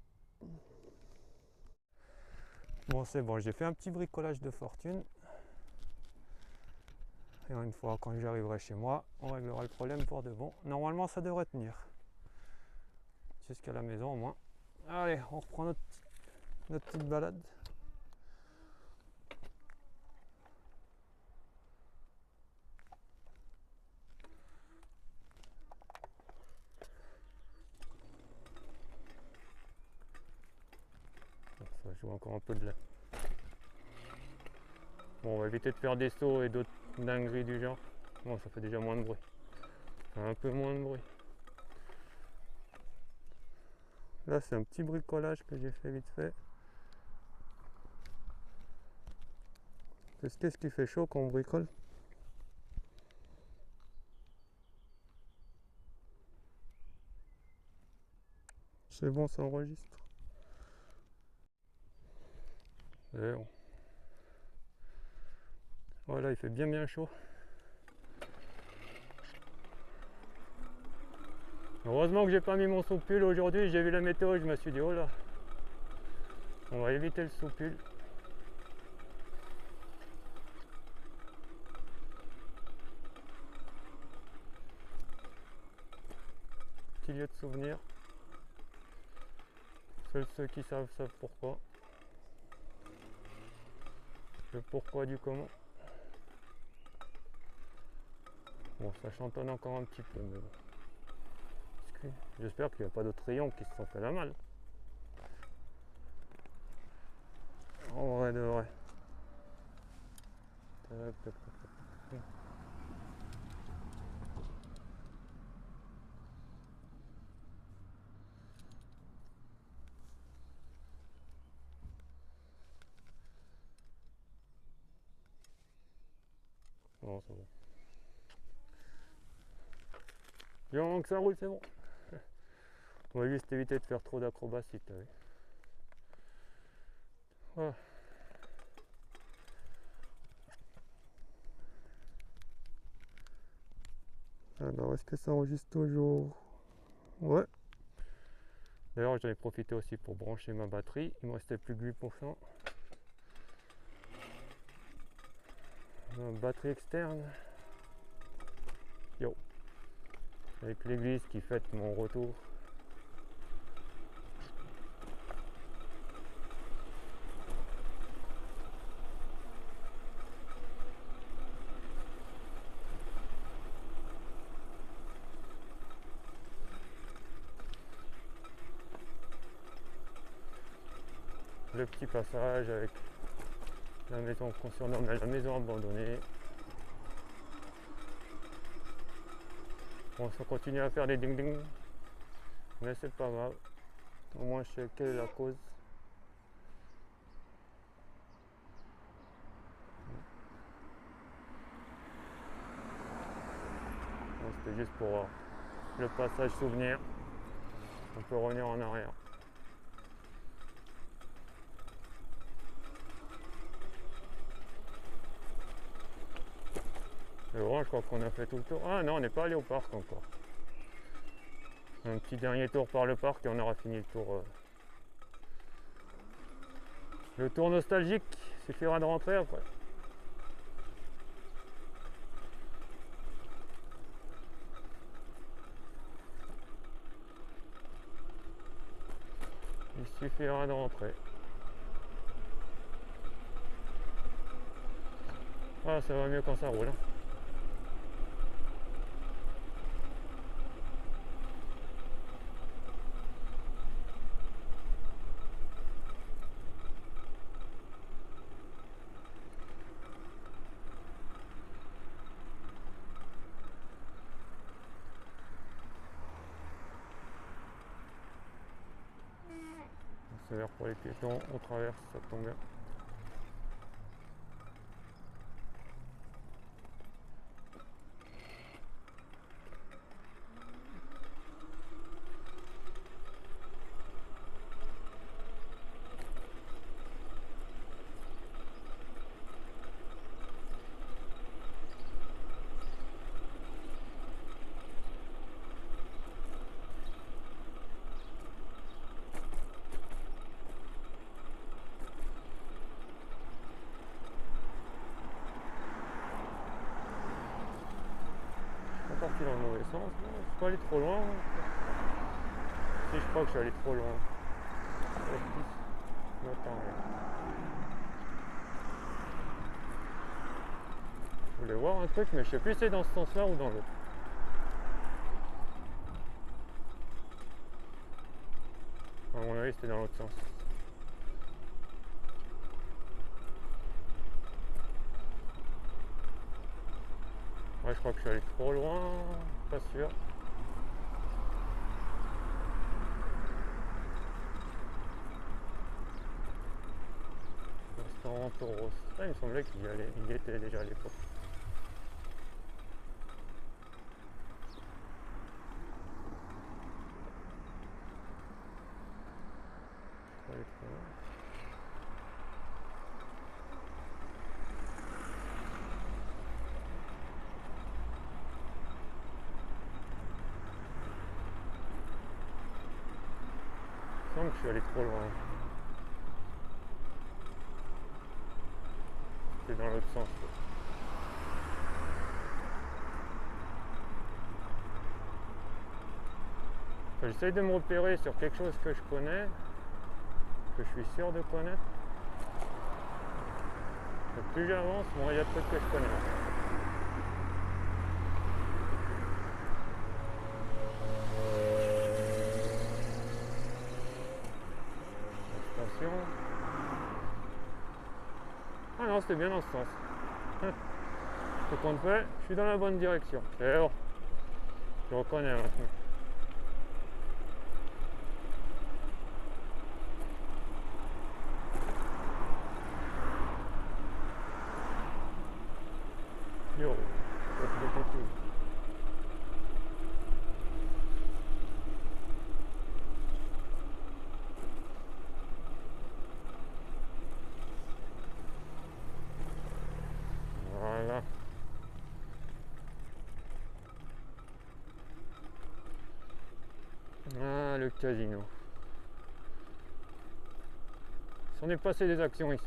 Bon, c'est bon, j'ai fait un petit bricolage de fortune. Et une fois, quand j'arriverai chez moi, on réglera le problème pour de bon. Normalement, ça devrait tenir. Jusqu'à la maison au moins. Allez, on reprend notre petite balade. Ça joue encore un peu de là. Bon, on va éviter de faire des sauts et d'autres dingueries du genre. Bon, ça fait déjà moins de bruit. Un peu moins de bruit. Là, c'est un petit bricolage que j'ai fait vite fait. Qu'est-ce qui fait chaud quand on bricole? C'est bon, ça enregistre. Et bon. Voilà, il fait bien chaud. Heureusement que j'ai pas mis mon sous-pull aujourd'hui, j'ai vu la météo et je me suis dit oh là, on va éviter le sous-pull. Petit lieu de souvenir. Seuls ceux qui savent pourquoi. Le pourquoi du comment. Bon, ça chantonne encore un petit peu, mais bon. J'espère qu'il n'y a pas d'autres rayons qui se sont fait la malle. En vrai de vrai. Non, c'est bon. Bien que ça roule, c'est bon. On va juste éviter de faire trop d'acrobatie, t'as vu. Voilà. Alors, est-ce que ça enregistre toujours? Ouais. D'ailleurs, j'en ai profité aussi pour brancher ma batterie. Il me restait plus que 8%. Batterie externe. Yo. Avec l'église qui fête mon retour. Le petit passage avec la maison qu'on surnomme la maison abandonnée. Bon, ça continue à faire des ding ding, mais c'est pas grave. Au moins je sais quelle est la cause. Bon, c'était juste pour le passage souvenir. On peut revenir en arrière. Et bon, je crois qu'on a fait tout le tour. Ah non, on n'est pas allé au parc encore. Un petit dernier tour par le parc et on aura fini le tour. Le tour nostalgique, il suffira de rentrer après. Il suffira de rentrer. Ah, ça va mieux quand ça roule. Hein. C'est vert pour les piétons, on traverse, ça tombe bien. Parti dans le mauvais sens, je suis pas allé trop loin. Si je crois que je suis allé trop loin. Je voulais voir un truc mais je sais plus si c'est dans ce sens là ou dans l'autre. À mon avis c'était dans l'autre sens. Ouais, je crois que je suis allé trop loin, pas sûr. Restaurant Tauros. Ah, il me semblait qu'il y était déjà à l'époque. Allez, trop loin. Il me semble que je suis allé trop loin. C'est dans l'autre sens. Enfin, j'essaye de me repérer sur quelque chose que je connais, que je suis sûr de connaître. Et plus j'avance, moins il y a de trucs que je connais. Attention. Ah non, c'était bien dans ce sens. Ce qu'on fait, je suis dans la bonne direction. C'est bon. Je reconnais maintenant. Yo, voilà. Ah, le casino. On est passé des actions ici.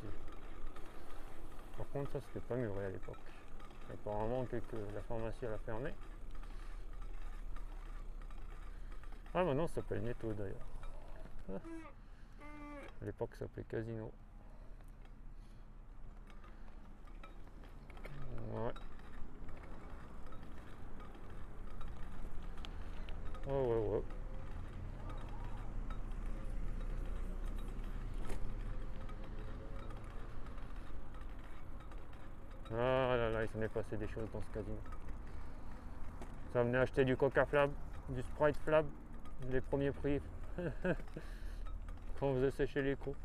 Par contre, ça c'était pas muré à l'époque. Apparemment, la pharmacie elle a fermé. Ah, maintenant ça s'appelle Netto d'ailleurs. Ah. À l'époque, ça s'appelait Casino. Ouais. Ouais. Ah là là, il s'en est passé des choses dans ce casino. Ça venait acheter du Coca Flab, du Sprite Flab, les premiers prix. Quand on faisait sécher les coups.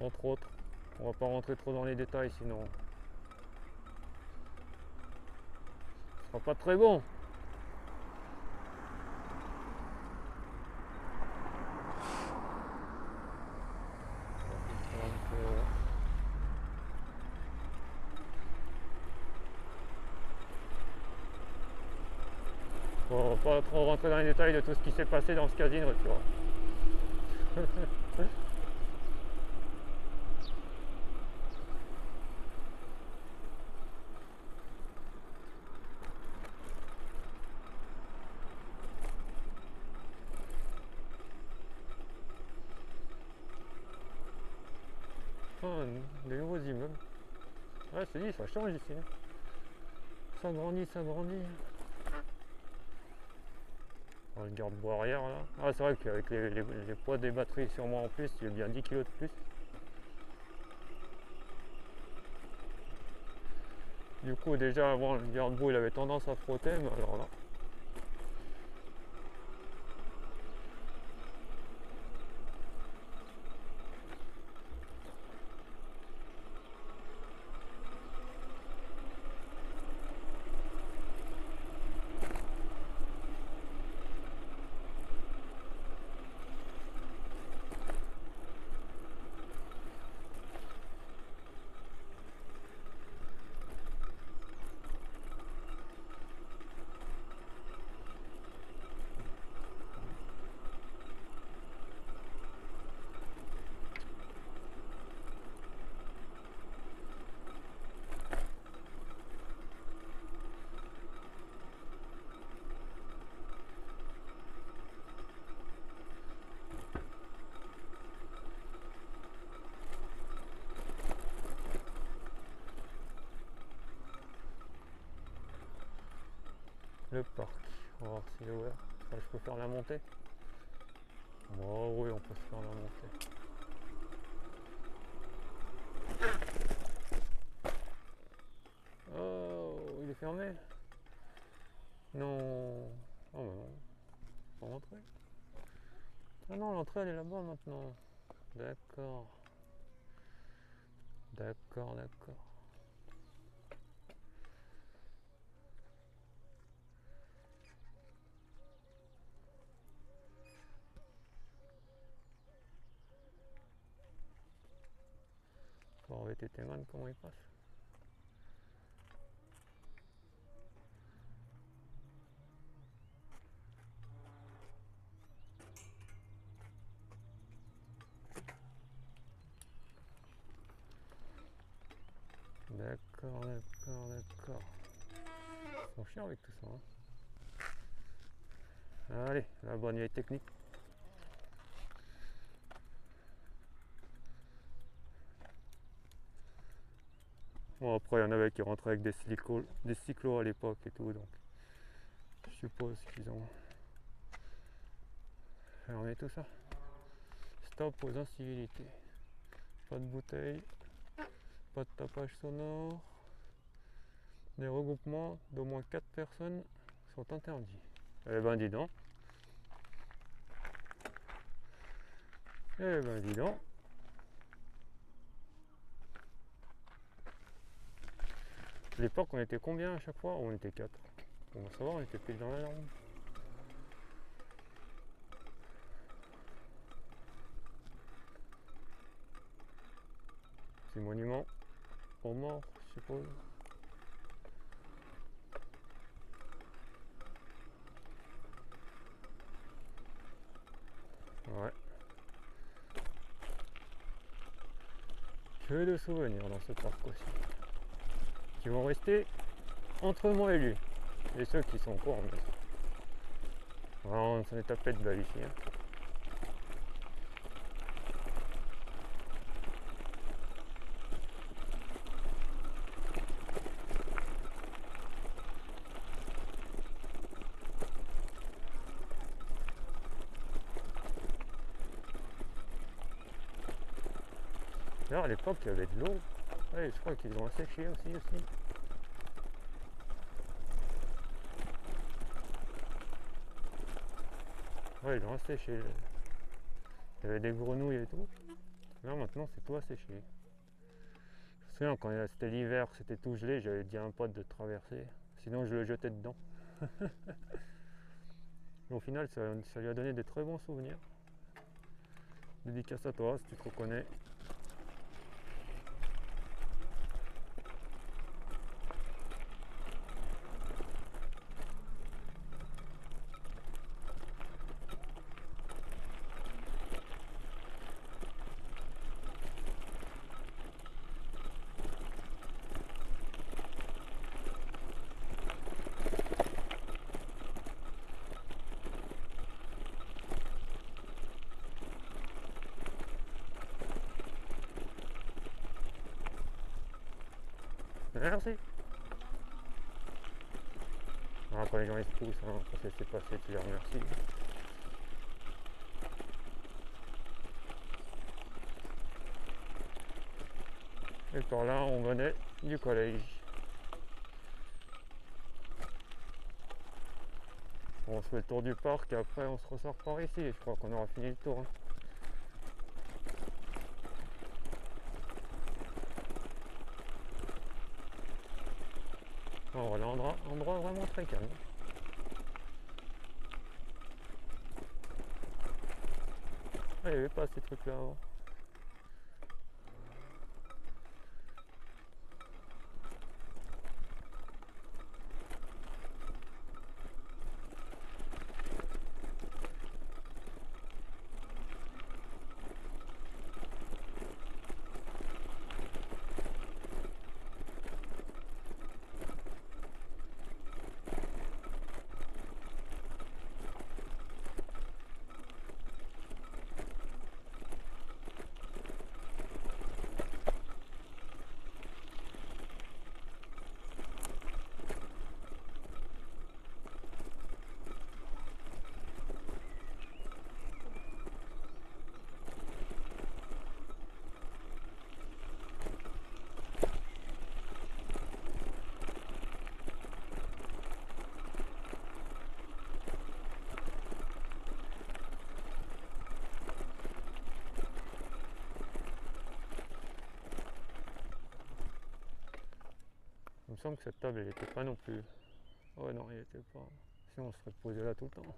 Entre autres. On va pas rentrer trop dans les détails sinon. Ce sera pas très bon. On va pas trop rentrer dans les détails de tout ce qui s'est passé dans ce casino, tu vois. Ah, des immeubles. Ouais, je te dis, ça change ici. Hein. Ça grandit, ça grandit. On le garde-bois arrière là. Ah, c'est vrai qu'avec les poids des batteries sur moi en plus, il y a bien 10 kg de plus. Du coup, déjà avant, le garde-bois il avait tendance à frotter, mais alors là. Le parc, on va voir s'il est ouvert. Je peux faire la montée. Oh oui, on peut se faire la montée. Oh, il est fermé? Non. Oh bah non. Faut rentrer. Ah non, l'entrée elle est là-bas maintenant. D'accord. D'accord, d'accord. Faut voir VTT Man comment il passe. D'accord, d'accord, d'accord. Ils sont chiants avec tout ça. Hein. Allez, la bonne vieille technique. Bon, après, il y en avait qui rentraient avec des cyclos à l'époque et tout, donc je suppose qu'ils ont fermé tout ça. Stop aux incivilités. Pas de bouteilles, pas de tapage sonore. Les regroupements d'au moins 4 personnes sont interdits. Eh ben dis donc. Eh ben dis donc. À l'époque on était combien à chaque fois? On était 4. On va savoir, on était pile dans la norme. C'est monument aux morts, je suppose. Ouais. Que de souvenirs dans ce parc aussi. Qui vont rester entre moi et lui. Et ceux qui sont courts, mais... on s'en est tapé de balle ici. Hein. D'ailleurs, à l'époque, il y avait de l'eau. Ouais, je crois qu'ils ont asséché aussi. Ouais, ils ont asséché. Il y avait des grenouilles et tout. Là, maintenant, c'est tout asséché. Je me souviens, quand c'était l'hiver, c'était tout gelé, j'avais dit à un pote de traverser. Sinon, je le jetais dedans. Mais au final, ça lui a donné des très bons souvenirs. Dédicace à toi, si tu te reconnais. Merci. Alors, quand les gens ils se poussent, hein, quand c'est passé, tu les remercies. Et par là, on venait du collège. On se fait le tour du parc et après on se ressort par ici. Je crois qu'on aura fini le tour. Hein. Voilà, endroit vraiment très calme. Ah, il n'y avait pas ces trucs là avant. Il me semble que cette table elle était pas non plus. Ouais non, il était pas. Sinon on serait posé là tout le temps.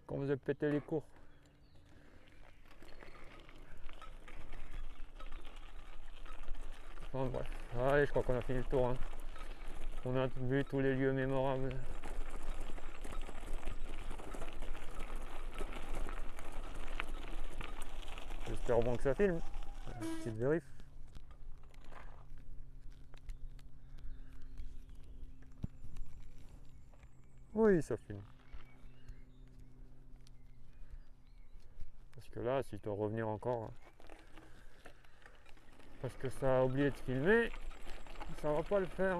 Quand vous avez pété les cours. Enfin bref. Allez, je crois qu'on a fini le tour. Hein. On a vu tous les lieux mémorables. J'espère bon que ça filme. Petite vérif. Oui, ça filme. Parce que là, si tu dois revenir encore, parce que ça a oublié de filmer, ça va pas le faire.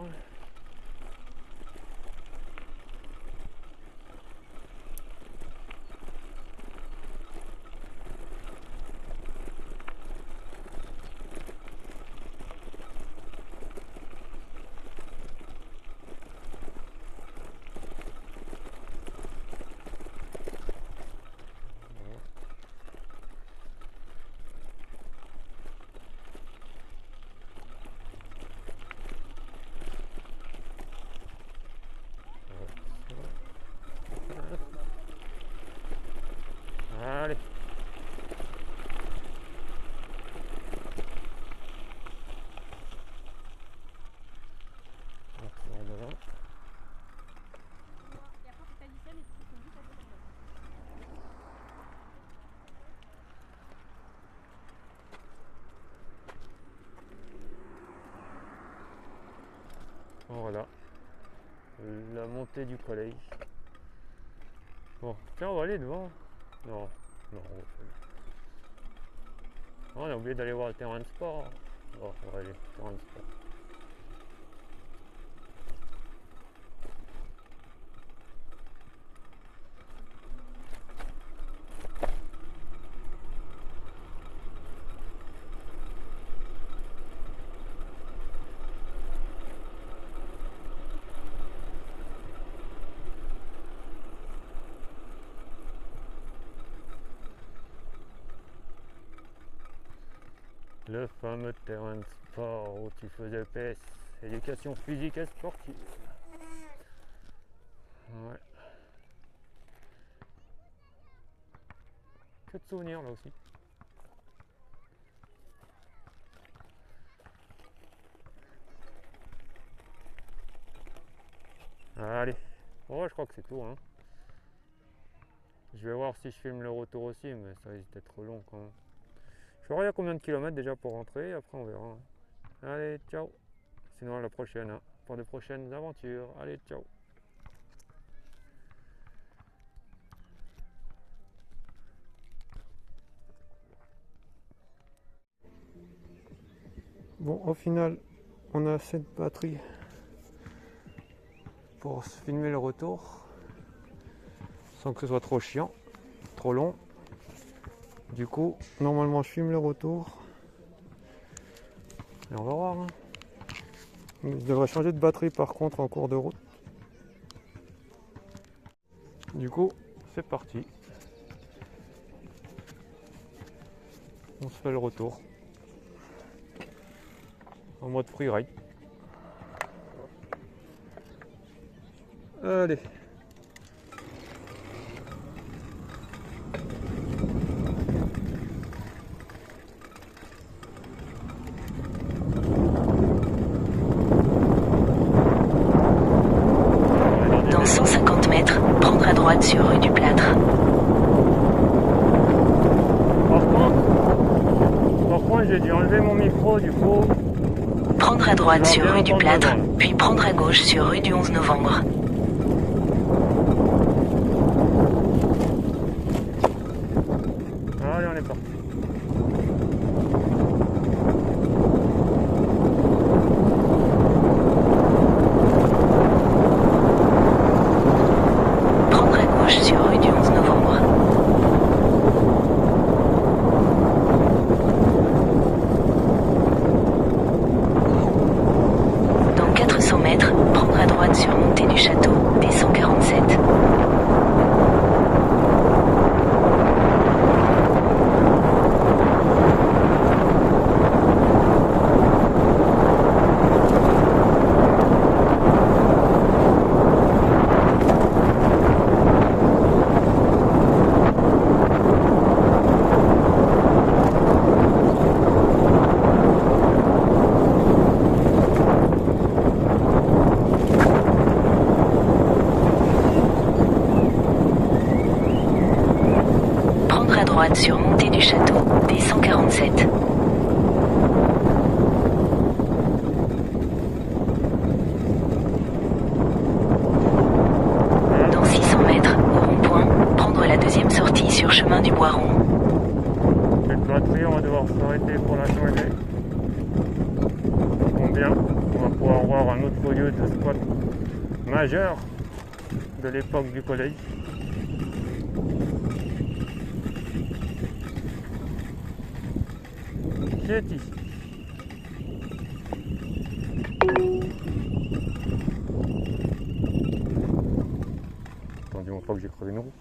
Allez. Voilà, la montée du collège. Bon, tiens, on va aller devant. Non, non, on a oublié d'aller voir le terrain de sport. Bon, on va aller, terrain de sport. Le fameux terrain de sport où tu faisais PS, éducation physique et sportive. Ouais. Que de souvenirs là aussi. Allez, oh, je crois que c'est tout. Hein. Je vais voir si je filme le retour aussi, mais ça risque d'être long quand même. Je verrai à combien de kilomètres déjà pour rentrer, après on verra. Allez, ciao. Sinon à la prochaine, hein, pour de prochaines aventures. Allez, ciao. Bon, au final, on a assez de batterie pour filmer le retour sans que ce soit trop chiant, trop long. Du coup, normalement je filme le retour et on va voir. Hein. Je devrais changer de batterie par contre en cours de route. Du coup, c'est parti. On se fait le retour en mode freeride. Allez. Dans 150 mètres, prendre à droite sur rue du Plâtre. Par contre, j'ai dû enlever mon micro du coup. Prendre à droite sur rue du Plâtre, puis prendre à gauche sur rue du 11 novembre. Allez, on est parti. Prendre à gauche sur rue du 11 novembre. Dans 400 mètres, prendre à droite sur montée du château, D147. Prendre à droite sur montée du château, D147. Dans 600 mètres, au rond-point, prendre la deuxième sortie sur chemin du Boiron. Cette batterie, on va devoir s'arrêter pour la changer. Ça tombe bien, on va pouvoir voir un autre lieu de squat majeur de l'époque du collège. Qui est ici. Attendez-moi pas que j'ai crevé une roue.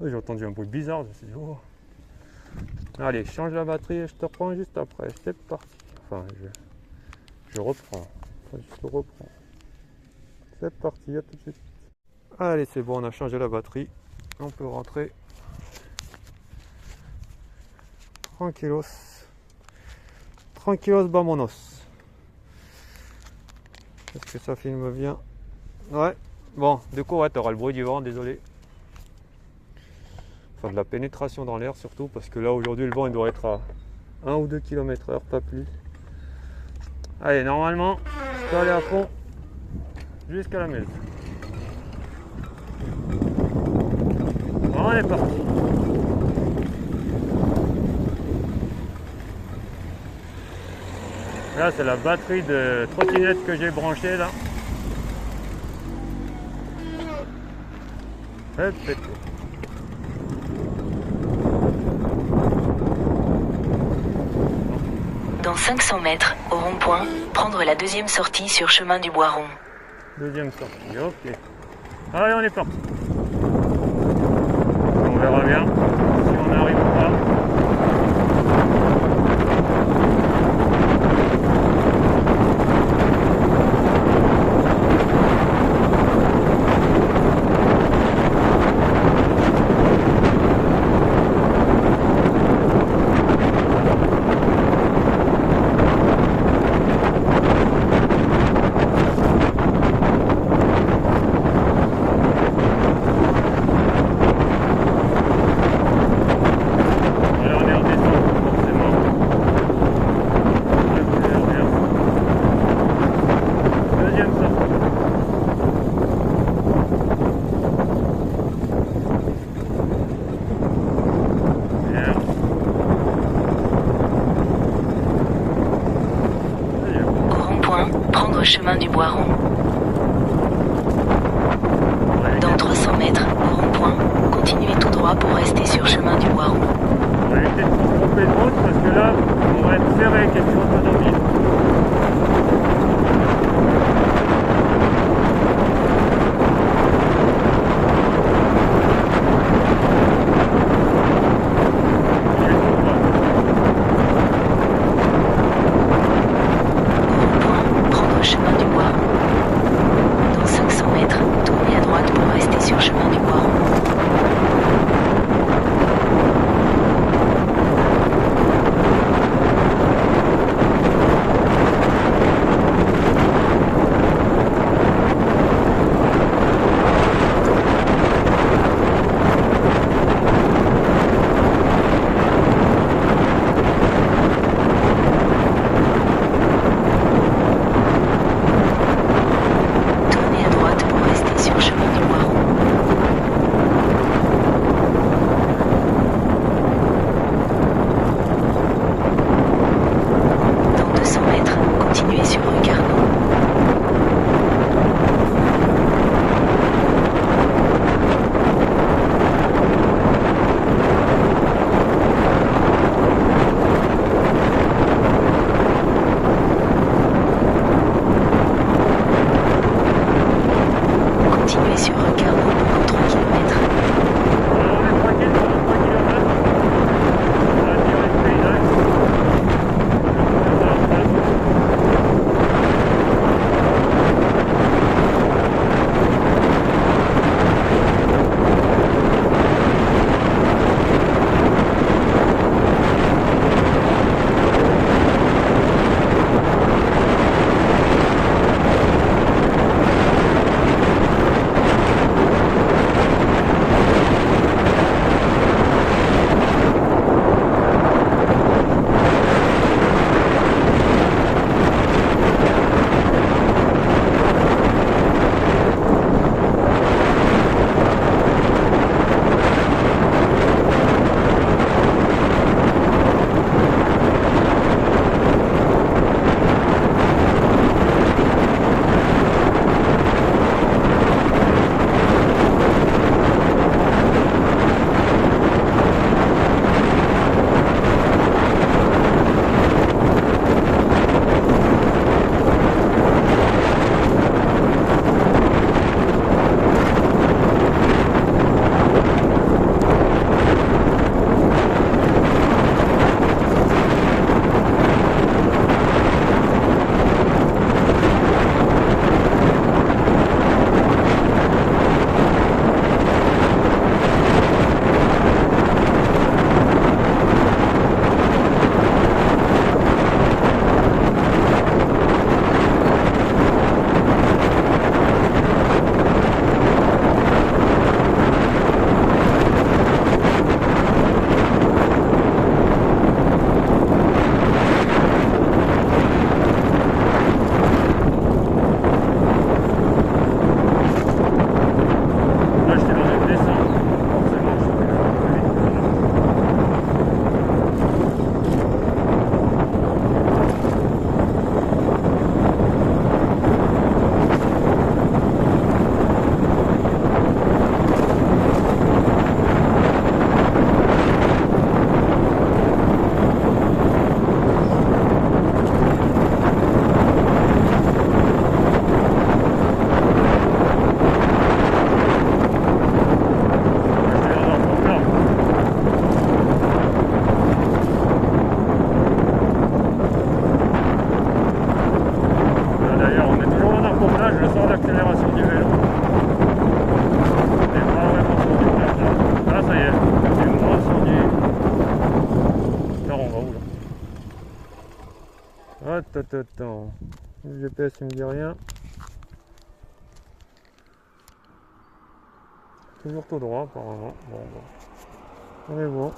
J'ai entendu un bruit bizarre, je me suis dit oh. Allez, je change la batterie et je te reprends juste après. C'est parti. Enfin, je reprends. Enfin, je te reprends. C'est parti, à tout de suite. Allez, c'est bon, on a changé la batterie. On peut rentrer. Tranquillos. Tranquillos, vamonos. Est-ce que ça filme bien? Ouais. Bon, du coup, ouais, t'auras le bruit du vent, désolé. Enfin, de la pénétration dans l'air surtout, parce que là, aujourd'hui, le vent, il doit être à 1 ou 2 km/h, pas plus. Allez, normalement, je peux aller à fond jusqu'à la maison. Bon, on est parti. Là, c'est la batterie de trottinette que j'ai branchée là. Hop, pété. Dans 500 mètres, au rond-point, prendre la deuxième sortie sur chemin du Boiron. Deuxième sortie, ok. Allez, on est parti. On verra bien si on arrive ou pas. chemin du Boiron. Dans 300 mètres, au rond-point, continuez tout droit pour rester sur chemin du Boiron. On va éviter de se tromper de route parce que là, on va être serré question autonomie. Attends, le GPS il me dit rien. Toujours tout droit apparemment. Bon. On est bon.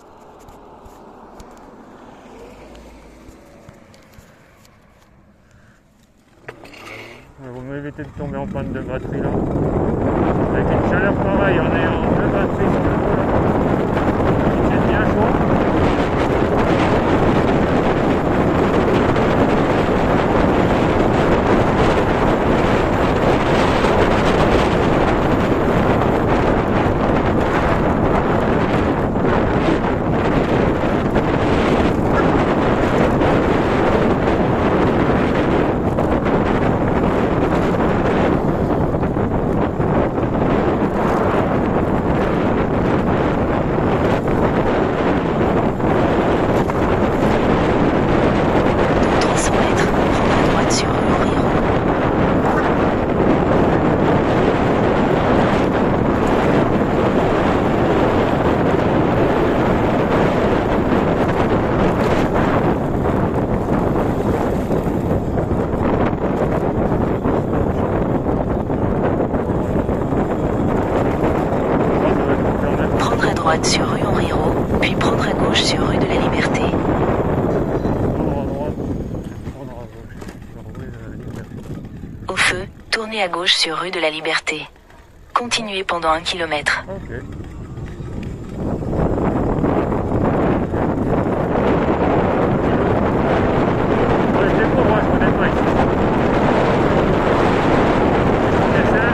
Vous m'évitez de tomber en panne de batterie là. Avec une chaleur pareille, on est en 2 batteries sur le coup. C'est bien chaud. droite sur rue Henri Roux, puis prendre à gauche sur rue de la Liberté. Prendre à droite, prendre à gauche sur rue de la Liberté. Au feu, tournez à gauche sur rue de la Liberté. Continuez pendant 1 km. Ok. Ouais, c'est pour moi, je connais pas ici. C'est ça.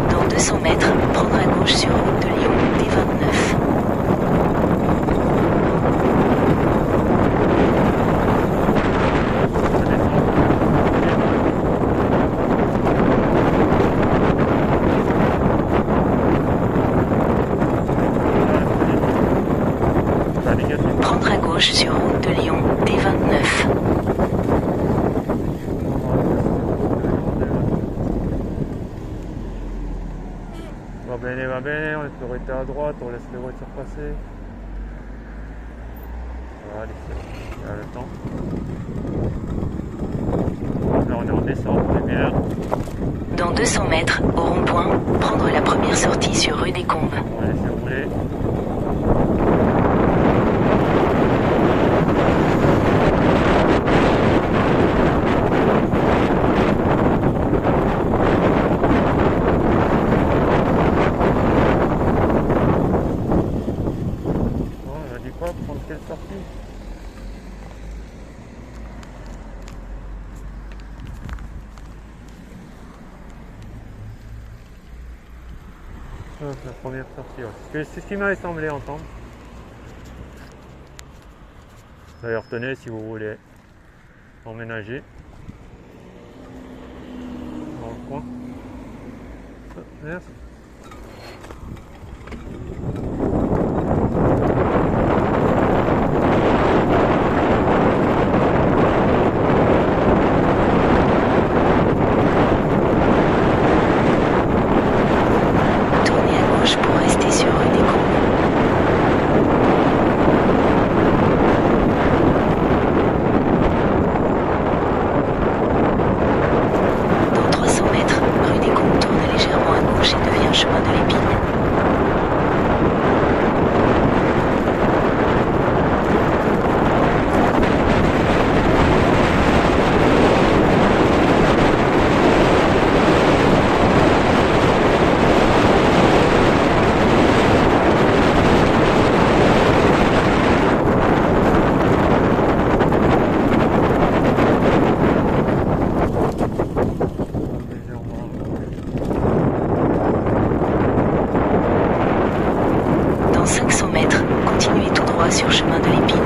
Dans 200 mètres, prendre à gauche sur route de Lyon, D29. Prendre à gauche sur route de Lyon, D29. Va bene, on est priorité à droite, on laisse les voitures passer. Voilà, il y a le temps. Là on est en descente, on est bien. Dans 200 mètres, au rond-point, prendre la première sortie sur rue des Combes. On va laisser rouler. Bon, on a dit quoi? Prendre quelle sortie? La première sortie, ouais. C'est ce qui m'avait semblé entendre. D'ailleurs, tenez, si vous voulez emménager dans le coin. Ah, merci. Tournez à gauche pour rester sur rue des Combes. Dans 300 mètres, rue des Combes tourne légèrement à gauche et devient chemin de l'Épine. Dans 500 mètres, continuez tout droit sur chemin de l'Épine.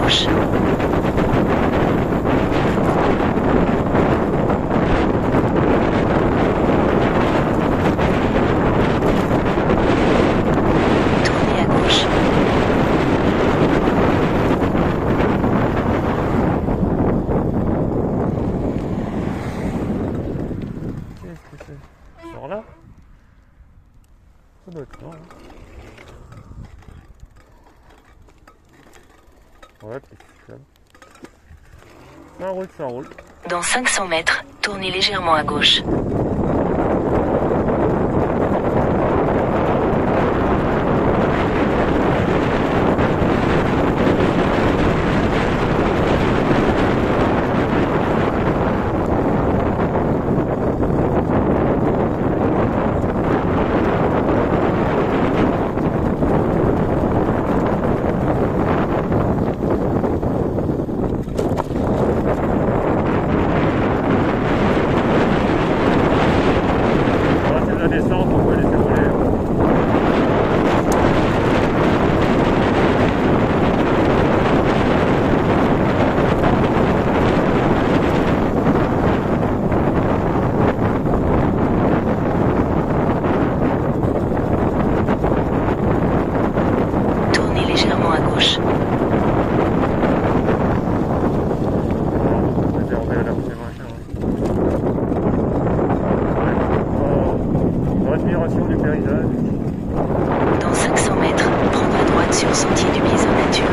gauche. Tournez à gauche. Qu'est-ce que c'est? Par là? Ça doit être là. Hein. Ouais, petit club. Ça roule. Dans 500 mètres, tournez légèrement à gauche. Dans 500 mètres, prendre à droite sur sentier du Bison Nature.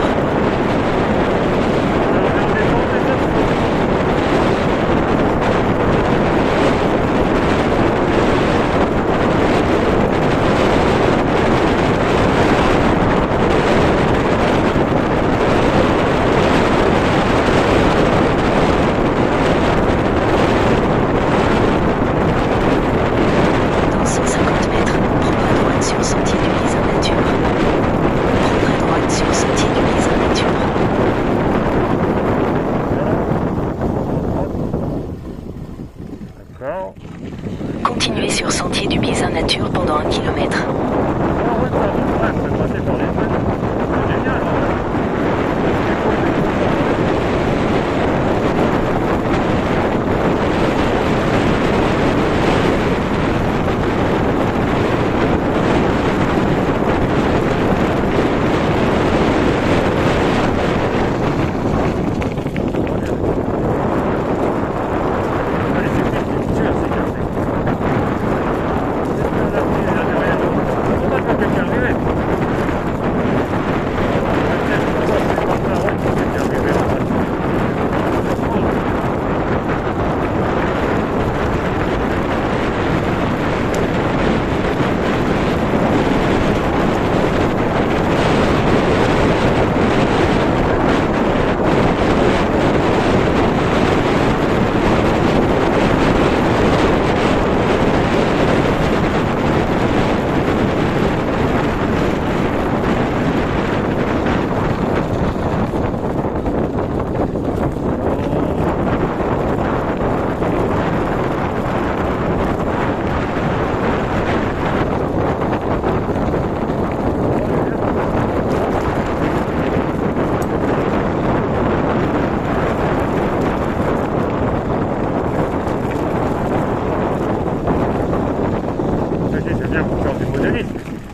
Dans 150 mètres, prendre à droite sur sentier du Bison Nature. Prendre à droite sur sentier du Bison Nature. D'accord. Continuez sur sentier du Bison Nature pendant 1 km.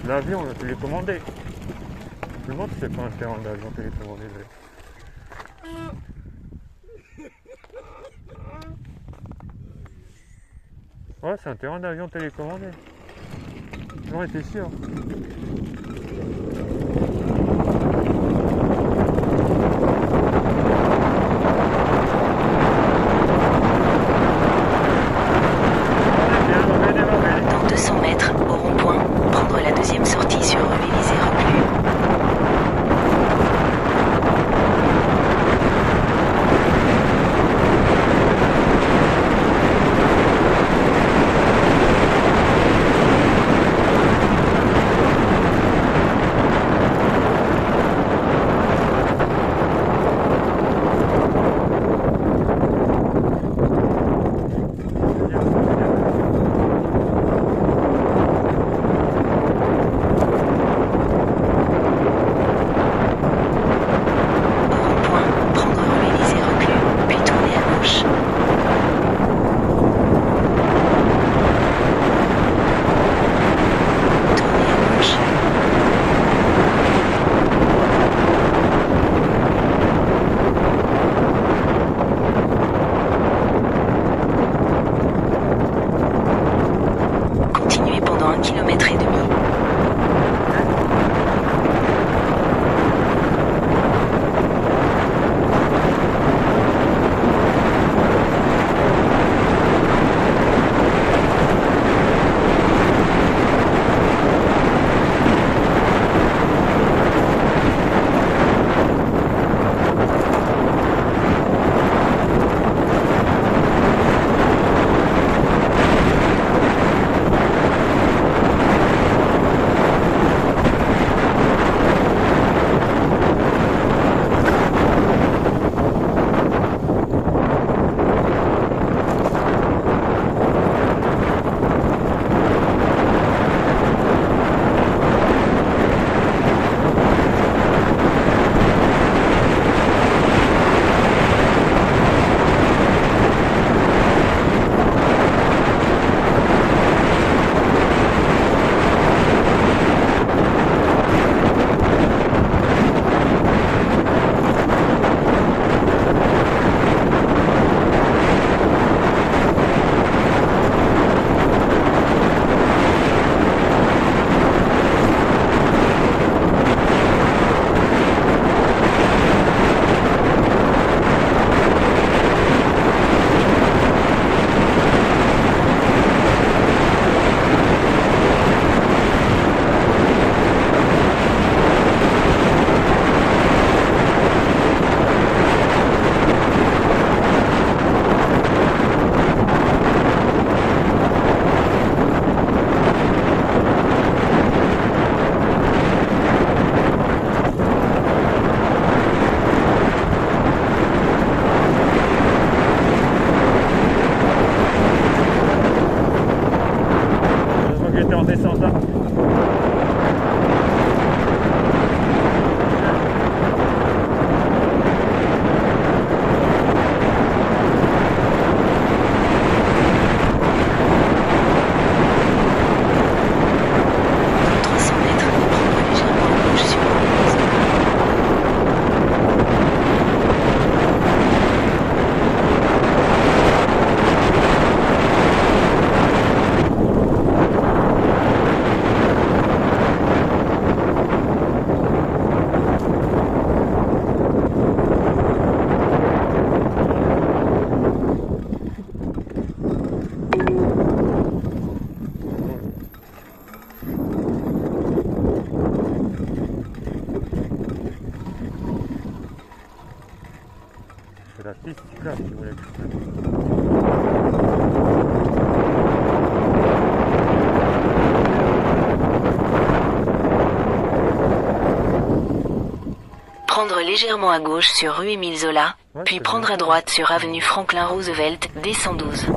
L'avion, on a télécommandé. Je me demande si c'est pas un terrain d'avion télécommandé. Ouais, c'est un terrain d'avion télécommandé. J'en étais sûr. Dans 200 mètres, au rond-point, prendre la deuxième sortie sur rue Élysée-Reclus. la piste cyclable si vous voulez. Prendre légèrement à gauche sur rue Émile Zola, Ouais, puis c'est prendre bien. à droite sur avenue Franklin Roosevelt, D112.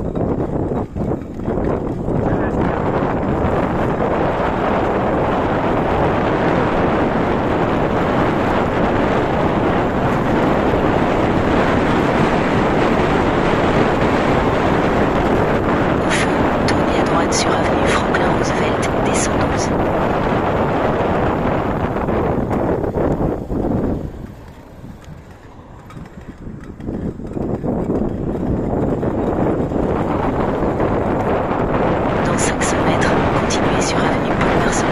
Au feu, tournez à droite sur avenue Franklin Roosevelt, D112. Dans 500 mètres, continuez sur avenue Paul Marcelin.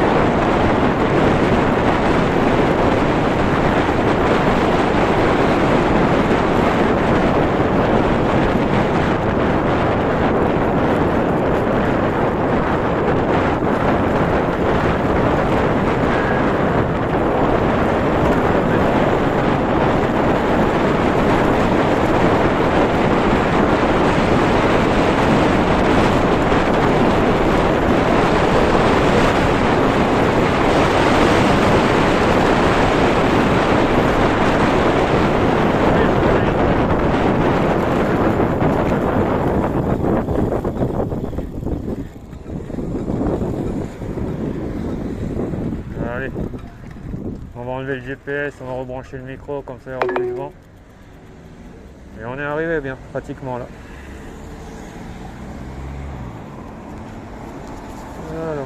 Allez, on va enlever le GPS, on va rebrancher le micro, comme ça il y aura plus de vent. Et on est arrivé bien, pratiquement là. Voilà.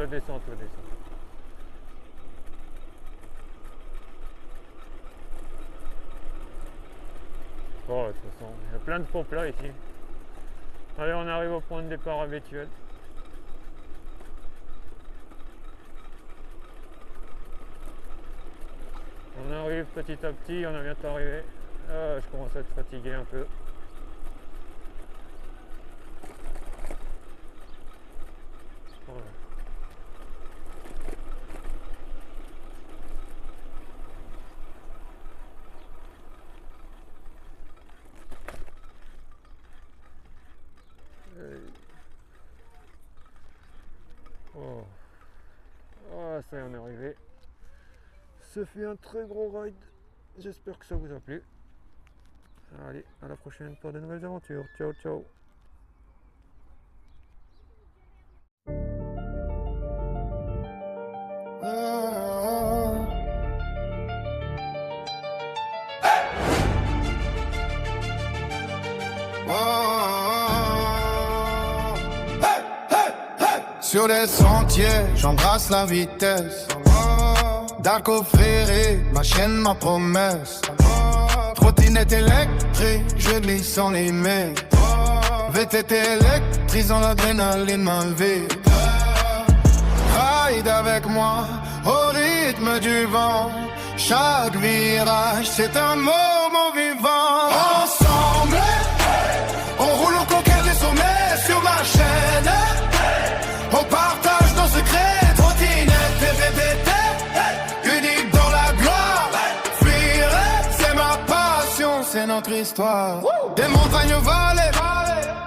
Toi descends, toi descends. Bon, de toute façon, il y a plein de faux plats ici. Allez, on arrive au point de départ habituel. On arrive petit à petit, on a bientôt arrivé. Ah, je commence à être fatigué un peu. Voilà. Oh. Ah, ça y est, on est arrivé. Ce fut un très gros ride. J'espère que ça vous a plu. Allez, à la prochaine pour de nouvelles aventures. Ciao, ciao. Sur les sentiers, j'embrasse la vitesse. Darko Fréré, ma chaîne, ma promesse. Trottinette électrique, je glisse sans limite. VTT électrisant l'adrénaline, ma vie. Ride avec moi, au rythme du vent. Chaque virage, c'est un moment vivant. Ensemble, on roule au coquin des sommets sur ma chaîne. On partage nos secrets, trottinette et VTT, unique dans la gloire. Fuir, c'est ma passion, c'est notre histoire. Des montagnes aux vallées,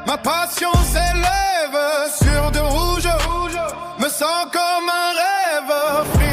ma passion s'élève sur de rouge. Me sens comme un rêve.